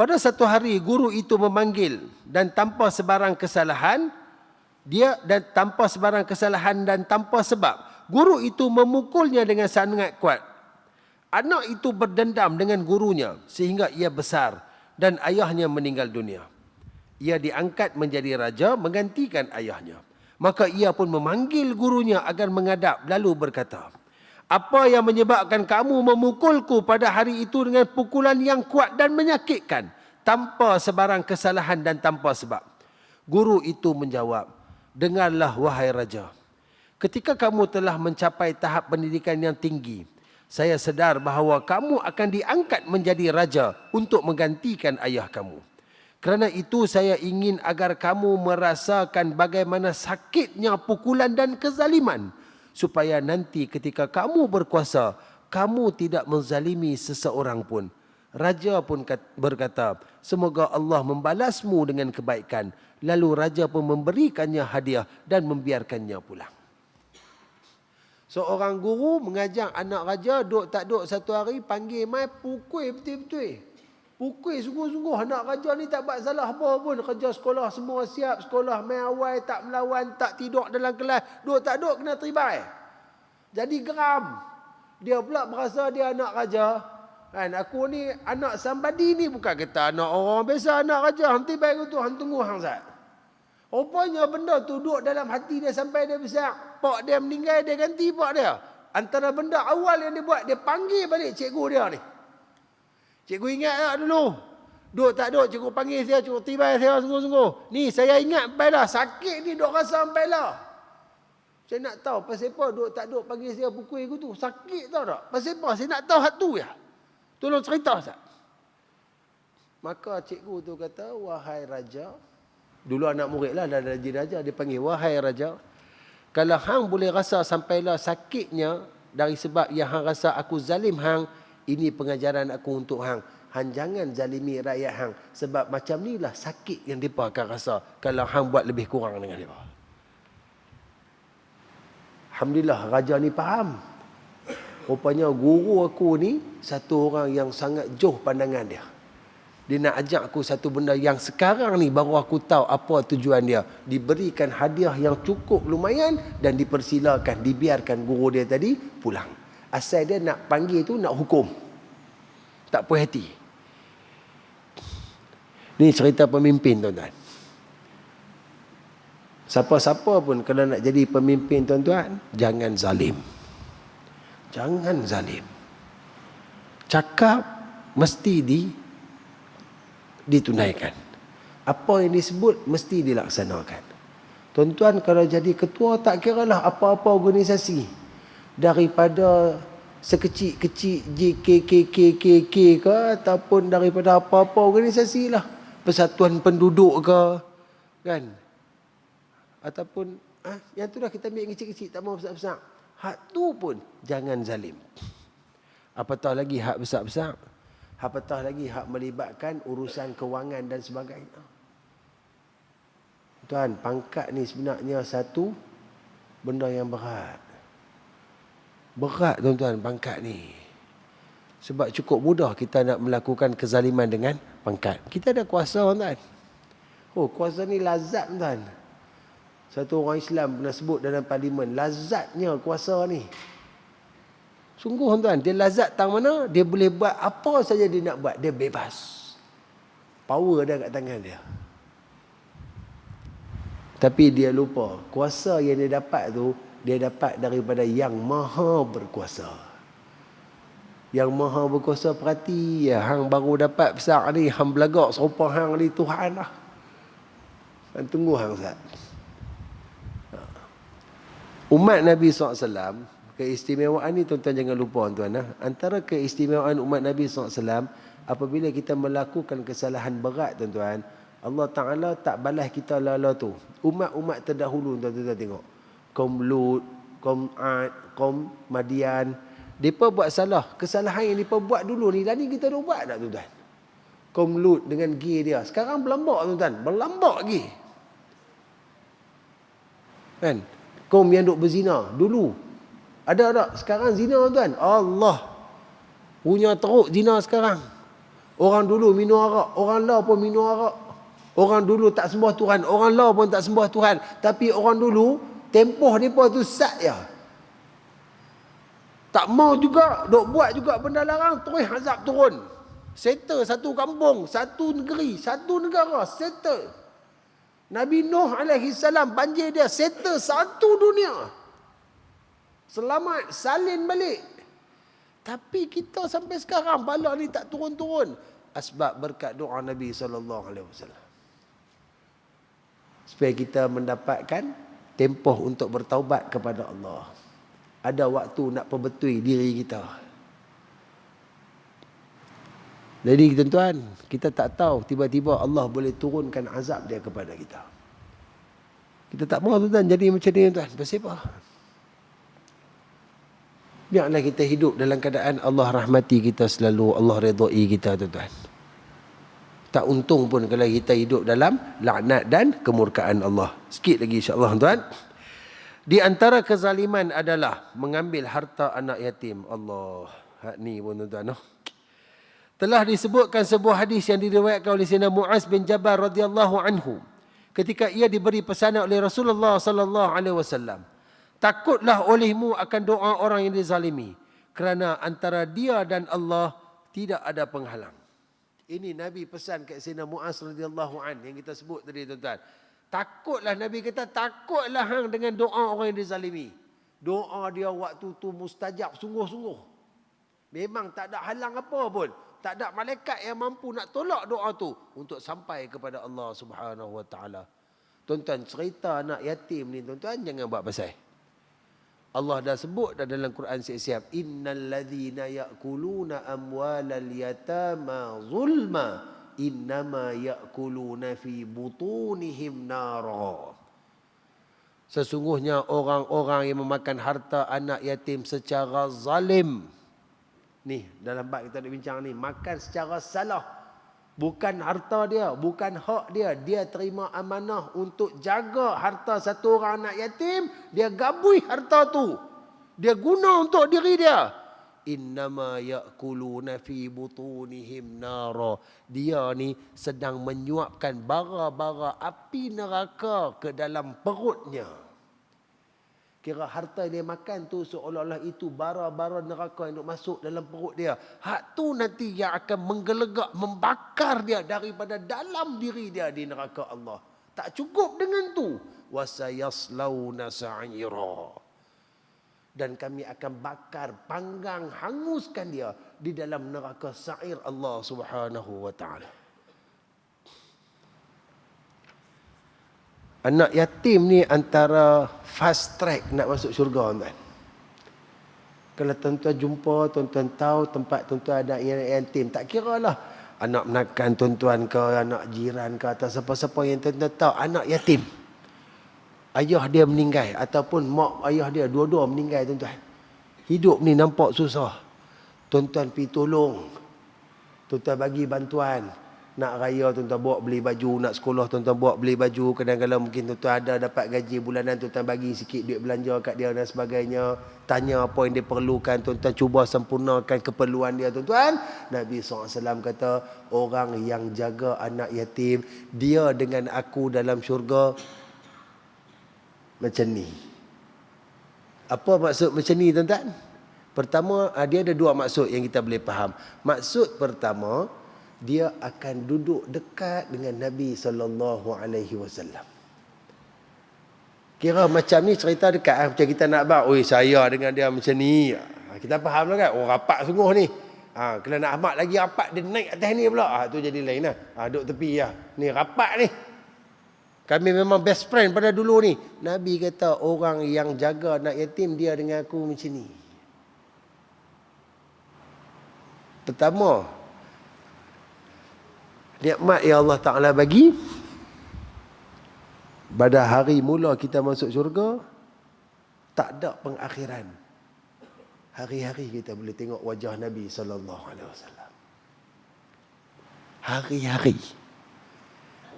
Pada satu hari, guru itu memanggil dan tanpa sebarang kesalahan, dan tanpa sebab, guru itu memukulnya dengan sangat kuat. Anak itu berdendam dengan gurunya sehingga ia besar dan ayahnya meninggal dunia. Ia diangkat menjadi raja menggantikan ayahnya. Maka ia pun memanggil gurunya agar menghadap lalu berkata, "Apa yang menyebabkan kamu memukulku pada hari itu dengan pukulan yang kuat dan menyakitkan tanpa sebarang kesalahan dan tanpa sebab?" Guru itu menjawab, "Dengarlah wahai raja. Ketika kamu telah mencapai tahap pendidikan yang tinggi, saya sedar bahawa kamu akan diangkat menjadi raja untuk menggantikan ayah kamu. Kerana itu saya ingin agar kamu merasakan bagaimana sakitnya pukulan dan kezaliman, supaya nanti ketika kamu berkuasa, kamu tidak menzalimi seseorang pun." Raja pun berkata, "Semoga Allah membalasmu dengan kebaikan." Lalu raja pun memberikannya hadiah dan membiarkannya pulang. Seorang guru mengajar anak raja, duk tak duk satu hari, panggil mai pukul betul-betul. Pukul sungguh-sungguh. Anak raja ni tak buat salah apa pun. Kerja sekolah semua siap. Sekolah main awal, tak melawan, tak tidur dalam kelas. Duk tak duk kena teribai. Jadi geram. Dia pula berasa dia anak raja. Kan, aku ni anak somebody ni bukan kata anak orang biasa, anak raja. Hanti baik tu, hang tunggu hang sat. Rupanya benda tu duduk dalam hati dia sampai dia besar. Pak dia meninggal, dia ganti pak dia. Antara benda awal yang dia buat, dia panggil balik cikgu dia ni. Cikgu ingat tak dulu? Duk tak duk, cikgu panggil saya, cikgu tibai saya sungguh-sungguh. Ni saya ingat sampai lah, sakit ni duk rasa sampai lah. Saya nak tahu pasal apa duk tak duk panggil saya pukul aku tu. Sakit tahu tak? Pasal apa? Saya nak tahu hak tu ya. Tolong cerita Ustaz. Maka cikgu tu kata, "Wahai raja." Dulu anak murid lah dah jadi raja. Dia panggil, "Wahai raja, Kalau hang boleh rasa sampailah sakitnya dari sebab yang hang rasa aku zalim hang, ini pengajaran aku untuk hang. Hang jangan zalimi rakyat hang. Sebab macam ni lah sakit yang mereka akan rasa kalau hang buat lebih kurang dengan mereka. Alhamdulillah raja ni faham. Rupanya guru aku ni satu orang yang sangat jauh pandangan dia. Dia nak ajak aku satu benda yang sekarang ni baru aku tahu apa tujuan dia. Diberikan hadiah yang cukup lumayan dan dipersilakan, dibiarkan guru dia tadi pulang. Asal dia nak panggil tu nak hukum. Tak puas hati. Ni cerita pemimpin, tuan-tuan. Siapa-siapa pun kalau nak jadi pemimpin, tuan-tuan, jangan zalim. Jangan zalim. Cakap mesti ditunaikan. Apa yang disebut mesti dilaksanakan. Tuan-tuan, kalau jadi ketua tak kiralah apa-apa organisasi. Daripada sekecil-kecil JKKKKK ke ataupun daripada apa-apa organisasi lah. Persatuan penduduk ke, kan? Ataupun yang tu dah kita ambil yang kecil-kecil, tak mau besar-besar. Hak tu pun jangan zalim. Apatah lagi hak besar-besar. Apatah lagi hak melibatkan urusan kewangan dan sebagainya. Tuan, pangkat ni sebenarnya satu benda yang berat. Berat, tuan-tuan, pangkat ni. Sebab cukup mudah kita nak melakukan kezaliman dengan pangkat. Kita ada kuasa, tuan-tuan. Oh, kuasa ni lazat, tuan-tuan. Satu orang Islam pernah sebut dalam parlimen, lazatnya kuasa ni. Sungguh, tuan-tuan, dia lazat tang mana, dia boleh buat apa saja dia nak buat, dia bebas. Power dah kat tangan dia. Tapi dia lupa, kuasa yang dia dapat tu, dia dapat daripada yang maha berkuasa. Yang maha berkuasa perhati, ya, hang baru dapat besar ni, hang belagak serupa hang ni Tuhan lah. Hang tunggu hang Ustaz. Umat Nabi SAW, keistimewaan ni tuan-tuan jangan lupa, tuan-tuan. Antara keistimewaan umat Nabi SAW, apabila kita melakukan kesalahan berat, tuan-tuan, Allah Ta'ala tak balas kita lala tu. Umat-umat terdahulu, tuan-tuan tengok. Kaum Lut, kaum Ad, kaum Madian. Mereka buat salah. Kesalahan yang mereka buat dulu ni, tadi kita dah buat tak, tuan-tuan? Kaum Lut dengan gay dia. Sekarang berlambak, tuan-tuan. Berlambak lagi. Kan? Kaum yang duk berzina dulu. Ada tak? Sekarang zina, tuan. Allah. Punya teruk zina sekarang. Orang dulu minum arak. Orang lah pun minum arak. Orang dulu tak sembah Tuhan. Orang lah pun tak sembah Tuhan. Tapi orang dulu, tempoh mereka tu sat ya. Tak mau juga, duk buat juga benda larang, terus azab turun. Settle satu kampung, satu negeri, satu negara, settle. Nabi Nuh alaihi salam, banjir dia settle satu dunia. Selamat, salin balik. Tapi kita sampai sekarang bala ni tak turun-turun. Asbab berkat doa Nabi SAW. Supaya kita mendapatkan tempoh untuk bertaubat kepada Allah. Ada waktu nak perbetui diri kita. Jadi tuan-tuan, kita tak tahu tiba-tiba Allah boleh turunkan azab dia kepada kita. Kita tak mahu, tuan-tuan, jadi macam ni, tuan. Pasal apa? Biarlah kita hidup dalam keadaan Allah rahmati kita selalu, Allah redai kita, tuan-tuan. Tak untung pun kalau kita hidup dalam laknat dan kemurkaan Allah. Sikit lagi insya-Allah, tuan. Di antara kezaliman adalah mengambil harta anak yatim. Allah, hak ni pun, tuan-tuan. Telah disebutkan sebuah hadis yang diriwayatkan oleh Sayyidina Muaz bin Jabal radhiyallahu anhu ketika ia diberi pesanan oleh Rasulullah sallallahu alaihi wasallam. Takutlah olehmu akan doa orang yang dizalimi, kerana antara dia dan Allah tidak ada penghalang. Ini Nabi pesan kat Sayyidina Muaz radhiyallahu an yang kita sebut tadi, tuan-tuan. Takutlah, Nabi kata, takutlah hang dengan doa orang yang dizalimi. Doa dia waktu tu mustajab sungguh-sungguh. Memang tak ada halang apa pun. Tak ada malaikat yang mampu nak tolak doa tu untuk sampai kepada Allah Subhanahu wa taala. Tuan-tuan, cerita anak yatim ni, tuan-tuan, jangan buat pasal. Allah dah sebut dah dalam Quran siap-siap, innal ladzina ya'kuluna amwalal yatama zulma innama ya'kuluna fi butunihim nara. Sesungguhnya orang-orang yang memakan harta anak yatim secara zalim. Ni dalam bab kita nak bincang ni, makan secara salah. Bukan harta dia, bukan hak dia. Dia terima amanah untuk jaga harta satu orang anak yatim, dia gabui harta tu. Dia guna untuk diri dia. Innama ya'kuluna fi butunihim nara. Dia ni sedang menyuapkan bara-bara api neraka ke dalam perutnya. Kira harta yang dia makan tu seolah-olah itu bara-bara neraka yang duk masuk dalam perut dia. Hak tu nanti yang akan menggelegak, membakar dia daripada dalam diri dia di neraka Allah. Tak cukup dengan tu. Wasayaslawna sa'ira. Dan kami akan bakar, panggang, hanguskan dia di dalam neraka sa'ir Allah Subhanahu wa ta'ala. Anak yatim ni antara fast track nak masuk syurga, tuan. Kalau tuan-tuan jumpa, tuan-tuan tahu tempat tuan-tuan ada anak yatim, tak kira lah anak menakan tuan-tuan ke, anak jiran ke, atau siapa-siapa yang tuan-tuan tahu anak yatim. Ayah dia meninggal ataupun mak ayah dia dua-dua meninggal, tuan-tuan. Hidup ni nampak susah. Tuan-tuan pergi tolong. Tuan-tuan bagi bantuan. Nak raya tuan-tuan bawa beli baju, nak sekolah tuan-tuan bawa beli baju. Kadang-kadang mungkin tuan-tuan ada dapat gaji bulanan, tuan-tuan bagi sikit duit belanja kat dia dan sebagainya. Tanya apa yang dia perlukan, tuan-tuan cuba sempurnakan keperluan dia, tuan-tuan. Nabi SAW kata, orang yang jaga anak yatim, dia dengan aku dalam syurga macam ni. Apa maksud macam ni, tuan-tuan? Pertama, dia ada dua maksud yang kita boleh faham. Maksud pertama, dia akan duduk dekat dengan Nabi SAW. Kira macam ni cerita dekat. Macam kita nak bak, oi saya dengan dia macam ni. Kita faham lah kan? Oh, rapat sungguh ni. Kalau nak amat lagi rapat, dia naik atas ni pula. Tu jadi lain lah. Duduk tepi lah. Ni rapat ni. Kami memang best friend pada dulu ni. Nabi kata orang yang jaga anak yatim, dia dengan aku macam ni. Pertama, nikmat yang Allah Ta'ala bagi pada hari mula kita masuk syurga, tak ada pengakhiran. Hari-hari kita boleh tengok wajah Nabi SAW. Hari-hari.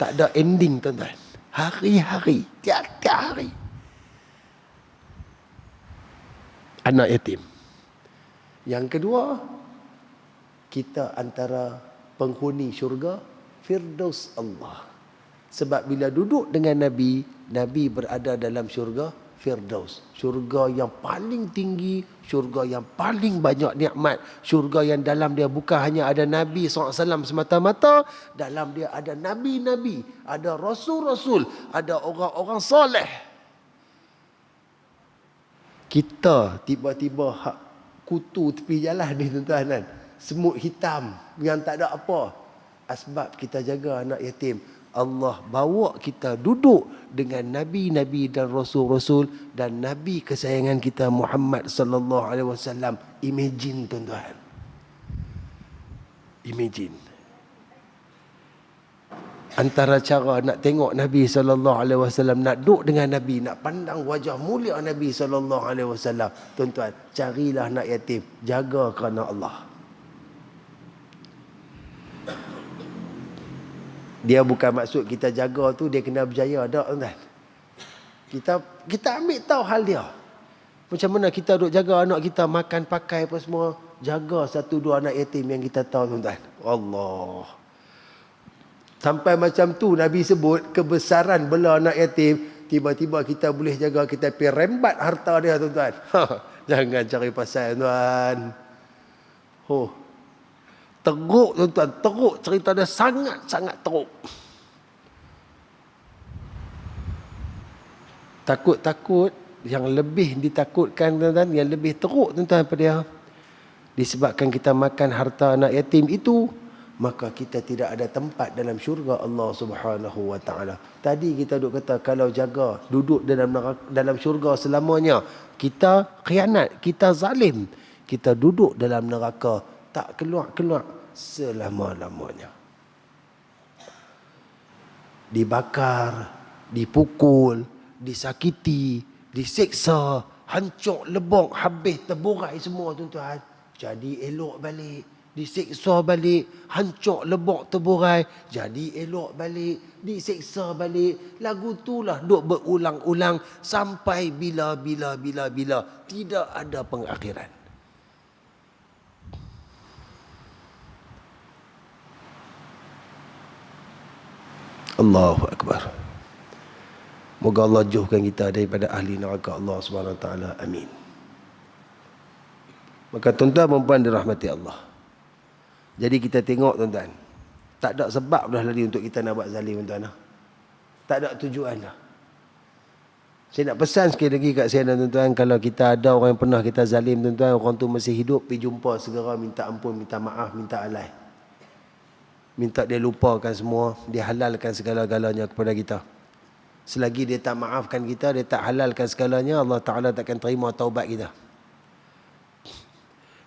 Tak ada ending, tuan-tuan. Hari-hari. Tiap-tiap hari. Anak yatim. Yang kedua, kita antara penghuni syurga Firdaus Allah. Sebab bila duduk dengan Nabi, Nabi berada dalam syurga Firdaus. Syurga yang paling tinggi, syurga yang paling banyak nikmat, syurga yang dalam dia bukan hanya ada Nabi SAW semata-mata, dalam dia ada Nabi-Nabi, ada Rasul-Rasul, ada orang-orang soleh. Kita tiba-tiba kutu tepi jalan ni, tuan-tuan kan? Semut hitam yang tak ada apa. Asbab kita jaga anak yatim, Allah bawa kita duduk dengan Nabi-Nabi dan Rasul-Rasul dan Nabi kesayangan kita Muhammad sallallahu alaihi wasallam. Imagine, tuan-tuan. Imagine. Antara cara nak tengok Nabi sallallahu alaihi wasallam, nak duduk dengan Nabi, nak pandang wajah mulia Nabi sallallahu alaihi wasallam, tuan-tuan, carilah anak yatim, jaga kerana Allah. Dia bukan maksud kita jaga tu dia kena berjaya, tak, tuan-tuan. Kita ambil tahu hal dia. Macam mana kita duk jaga anak kita makan pakai apa semua, jaga satu dua anak yatim yang kita tahu, tuan-tuan. Allah. Sampai macam tu Nabi sebut kebesaran bela anak yatim, tiba-tiba kita boleh jaga, kita pergi rembat harta dia, tuan-tuan. Jangan cari pasal, tuan. Teruk, tuan-tuan, teruk. Cerita dia sangat-sangat teruk. Takut-takut, yang lebih ditakutkan, tuan-tuan, yang lebih teruk, tuan-tuan, pada dia, disebabkan kita makan harta anak yatim itu, maka kita tidak ada tempat dalam syurga Allah Subhanahu wa ta'ala. Tadi kita duk kata kalau jaga, duduk dalam syurga selamanya, kita khianat, kita zalim, kita duduk dalam neraka, tak keluar-keluar selama-lamanya. Dibakar, dipukul, disakiti, diseksa, hancur, lebok, habis, terburai semua tuan-tuan. Jadi elok balik. Diseksa balik, hancur, lebok, terburai. Jadi elok balik, diseksa balik. Lagu itulah duk berulang-ulang sampai bila. Tidak ada pengakhiran. Allahu Akbar. Moga Allah jauhkan kita daripada ahli neraka Allah SWT. Amin. Maka tuan-tuan dan puan dirahmati Allah. Jadi kita tengok tuan-tuan. Tak ada sebab dah lagi untuk kita nak buat zalim tuan-tuan. Tak ada tujuan dah. Saya nak pesan sekali lagi kat saya dan tuan-tuan. Kalau kita ada orang yang pernah kita zalim tuan-tuan. Orang tu masih hidup. Pergi jumpa segera minta ampun, minta maaf, minta alai. Minta dia lupakan semua. Dia halalkan segala-galanya kepada kita. Selagi dia tak maafkan kita, dia tak halalkan segalanya, Allah Ta'ala takkan terima taubat kita.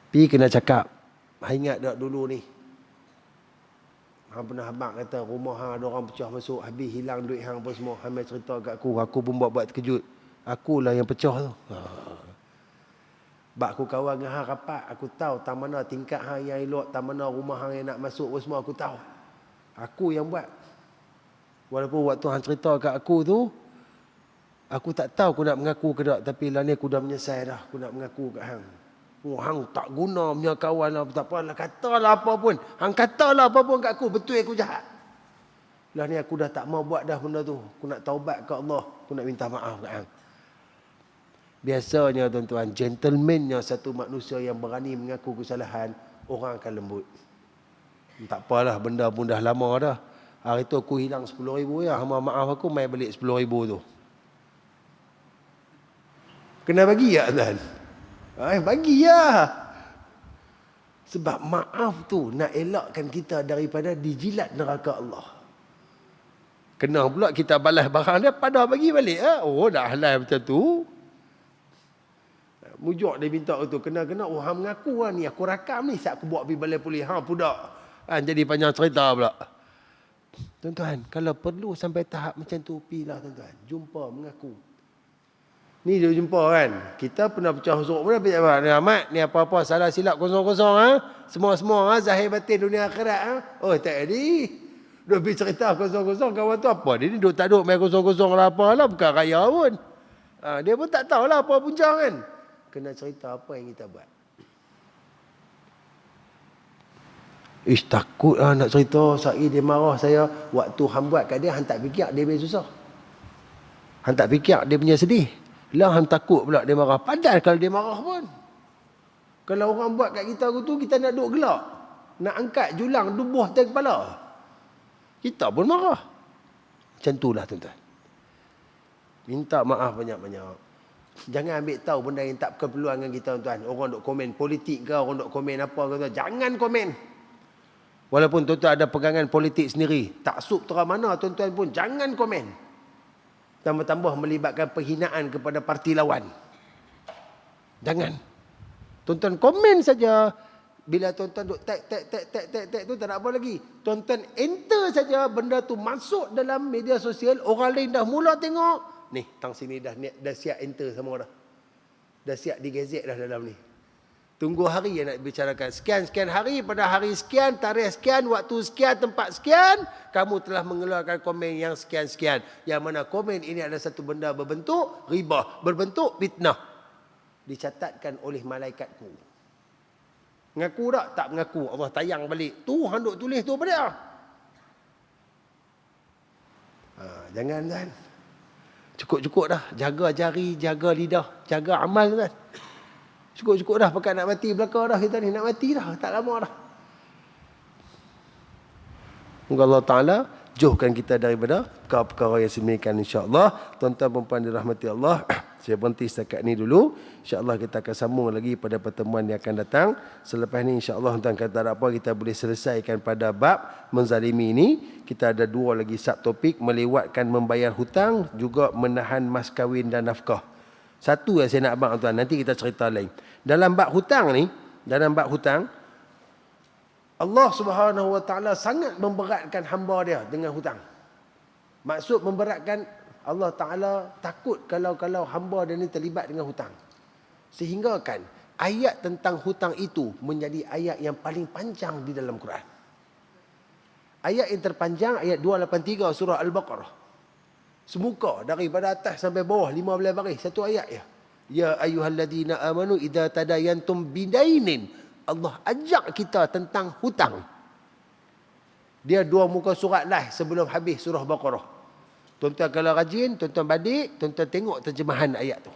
Pergi kena cakap. Ingat tak dulu ni? Hang pernah abang kata rumah hang ada orang pecah masuk, habis hilang duit hang apa semua. Hang cerita kat aku pun buat terkejut. Akulah yang pecah tu. Bak aku kawan dengan hang rapat, aku tahu tak mana tingkat hang yang elok, tak mana rumah hang yang nak masuk apa semua aku tahu. Aku yang buat. Walaupun waktu hang cerita kat aku tu, aku tak tahu aku nak mengaku ke tak, tapi lah ni aku dah menyesal dah, aku nak mengaku kat hang. Oh, hang tak guna punya kawan lah, tak apalah, katalah apa pun. Hang katalah apa pun kat aku, betul aku jahat. Lah ni aku dah tak mau buat dah benda tu. Aku nak taubat ke Allah, aku nak minta maaf kat hang. Biasanya tuan-tuan, gentlemannya satu manusia yang berani mengaku kesalahan, orang akan lembut. Tak apalah, benda pun dah lama dah. Hari tu aku hilang 10,000 ya. Hamba maaf aku mai balik 10,000 tu. Kena bagi ya tuan? Bagi ya. Sebab maaf tu nak elakkan kita daripada dijilat neraka Allah. Kena pula kita balas barang dia, pada bagi balik. Oh dah halal macam tu. Mujuk dia minta tu. Kena-kena. Oh hang mengaku lah ni. Aku rakam ni. Saat aku buat pergi balai polis. Pudak. Jadi panjang cerita pula. Tuan-tuan, kalau perlu sampai tahap macam tu, pilah tuan-tuan. Jumpa, mengaku. Ni dia jumpa kan. Kita pernah pecah husuk pun. Ni Ahmad, ni apa-apa salah silap kosong-kosong. Semua-semua zahir batin dunia akhirat. Oh tak ada. Dia pergi cerita kosong-kosong. Kawan tu apa? Dia ni duk tak duk main kosong-kosong lah apa lah. Bukan raya pun. Dia pun tak tahulah apa punca kan. Kena cerita apa yang kita buat. Takut lah nak cerita. Sehari dia marah saya. Waktu hang buat kat dia, hang tak fikir dia punya susah. Hang tak fikir dia punya sedih. Lah hang takut pula dia marah. Padahal kalau dia marah pun. Kalau orang buat kat kita tu, kita nak duduk gelak. Nak angkat julang, dubuh atas kepala. Kita pun marah. Macam itulah tuan-tuan. Minta maaf banyak-banyak. Jangan ambil tahu benda yang tak berkeperluan dengan kita tuan-tuan. Orang duk komen politik ke, orang duk komen apa ke tuan. Jangan komen. Walaupun tuan-tuan ada pegangan politik sendiri, taksub terang mana tuan-tuan pun, jangan komen. Tambah-tambah melibatkan penghinaan kepada parti lawan. Jangan. Tuan-tuan komen saja. Bila tuan-tuan duk tag tu tak nak apa lagi. Tuan-tuan enter saja, benda tu masuk dalam media sosial, orang lain dah mula tengok. Ni, tang sini dah siap enter semua dah. Dah siap digazet dah dalam ni. Tunggu hari yang nak bicarakan. Sekian-sekian hari, pada hari sekian, tarikh sekian, waktu sekian, tempat sekian, kamu telah mengeluarkan komen yang sekian-sekian. Yang mana komen ini adalah satu benda berbentuk ribah, berbentuk fitnah. Dicatatkan oleh malaikatku. Mengaku tak? Tak mengaku. Allah tayang balik. Tu hang duk tulis tu apa dia? Jangan kan. Cukup-cukup dah. Jaga jari, jaga lidah, jaga amal kan. Cukup-cukup dah. Pakat nak mati belakang dah kita ni. Nak mati dah. Tak lama dah. Moga Allah Ta'ala jauhkan kita daripada perkara-perkara yang sedemikian insya-Allah. Tuan-tuan dan puan dirahmati Allah. Saya berhenti setakat ni dulu. InsyaAllah kita akan sambung lagi pada pertemuan yang akan datang. Selepas ni insyaAllah tuan kata tak apa, kita boleh selesaikan pada bab menzalimi ini. Kita ada 2 lagi subtopik. Melewatkan membayar hutang, juga menahan mas kahwin dan nafkah. Satu yang saya nak abang tuan, nanti kita cerita lain. Dalam bab hutang ni, Allah Subhanahu Wa Taala sangat memberatkan hamba dia dengan hutang. Maksud memberatkan, Allah Ta'ala takut kalau hamba dia ni terlibat dengan hutang. Sehingga kan ayat tentang hutang itu menjadi ayat yang paling panjang di dalam Quran. Ayat yang terpanjang ayat 283 surah Al-Baqarah. Semuka daripada atas sampai bawah 15 baris, satu ayat ya. Ya ayyuhalladzina amanu idza tadayantum bidainin. Allah ajak kita tentang hutang. Dia 2 muka surat lah sebelum habis surah Baqarah. Tuan-tuan kalau rajin, tuan-tuan balik, tuan-tuan tengok terjemahan ayat tu.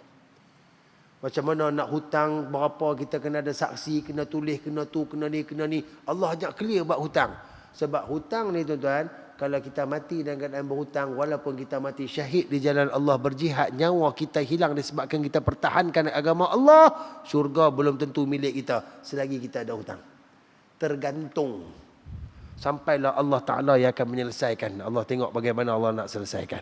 Macam mana nak hutang, berapa kita kena ada saksi, kena tulis, kena tu, kena ni. Allah ajak clear buat hutang. Sebab hutang ni tuan-tuan, kalau kita mati dalam keadaan berhutang, walaupun kita mati syahid di jalan Allah berjihad, nyawa kita hilang disebabkan kita pertahankan agama Allah, syurga belum tentu milik kita selagi kita ada hutang. Tergantung. Sampailah Allah Ta'ala yang akan menyelesaikan. Allah tengok bagaimana Allah nak selesaikan.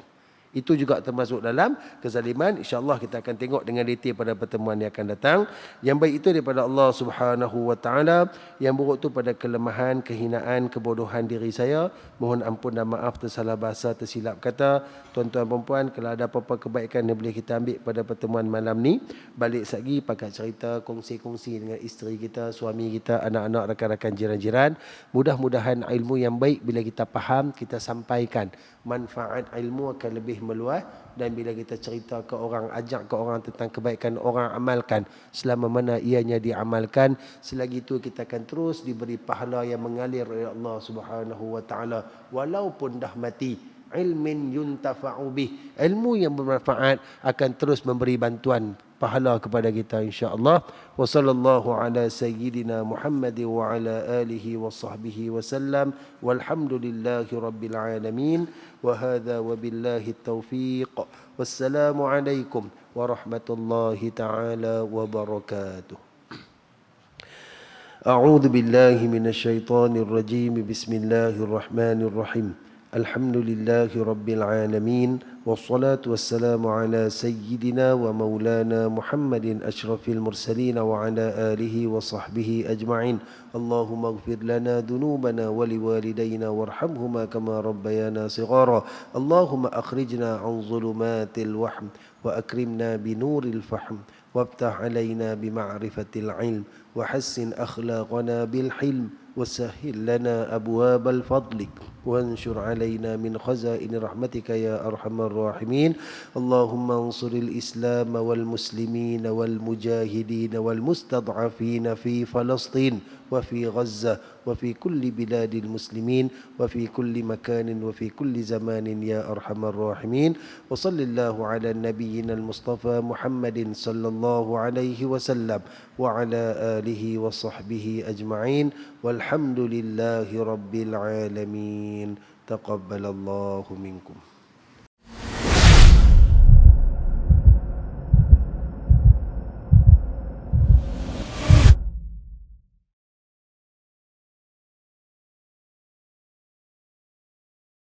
Itu juga termasuk dalam kezaliman. InsyaAllah kita akan tengok dengan detail pada pertemuan yang akan datang. Yang baik itu daripada Allah Subhanahu Wa Ta'ala. Yang buruk itu pada kelemahan, kehinaan, kebodohan diri saya. Mohon ampun dan maaf tersalah bahasa, tersilap kata. Tuan-tuan dan puan, kalau ada apa-apa kebaikan yang boleh kita ambil pada pertemuan malam ni, balik lagi pakai cerita, kongsi-kongsi dengan isteri kita, suami kita, anak-anak, rakan-rakan, jiran-jiran. Mudah-mudahan ilmu yang baik bila kita faham, kita sampaikan. Manfaat ilmu akan lebih meluas, dan bila kita cerita ke orang, ajak ke orang tentang kebaikan, orang amalkan. Selama mana ianya diamalkan, selagi itu kita akan terus diberi pahala yang mengalir oleh Allah Subhanahu Wa Ta'ala walaupun dah mati. Ilmin yuntafa'u bih, ilmu yang bermanfaat akan terus memberi bantuan pahala kepada kita insya-Allah. Wa sallallahu ala sayyidina Muhammad wa ala alihi wa sahbihi wa sallam. Walhamdulillahi rabbil alamin. Wa hadza wa billahi taufiq. Wassalamu alaikum warahmatullahi taala wabarakatuh. A'udzu billahi minasy syaithanir rajim. Bismillahirrahmanirrahim. Alhamdulillahi rabbil alamin. Wassalatu wassalamu ala sayyidina wa maulana Muhammadin asyrafil mursalin wa ala alihi wa sahbihi ajma'in. Allahumma ighfir lana dhunubana wa liwalidayna warhamhuma kama rabbayana shighara. Allahumma akhrijna an zulumatil wahm wa akrimna binuril fahm waftah alaina bima'rifatil ilm wa hassin akhlaqana bil hilm وسهل لنا أبواب الفضل وانشر علينا من خزائن رحمتك يا أرحم الراحمين. اللهم انصر الإسلام والمسلمين والمجاهدين والمستضعفين في فلسطين وفي غزة وفي كل بلاد المسلمين وفي كل مكان وفي كل زمان يا أرحم الراحمين. وصل الله على نبينا المصطفى محمد صلى الله عليه وسلم وعلى آله وصحبه أجمعين. والحمد لله رب العالمين. تقبل الله منكم.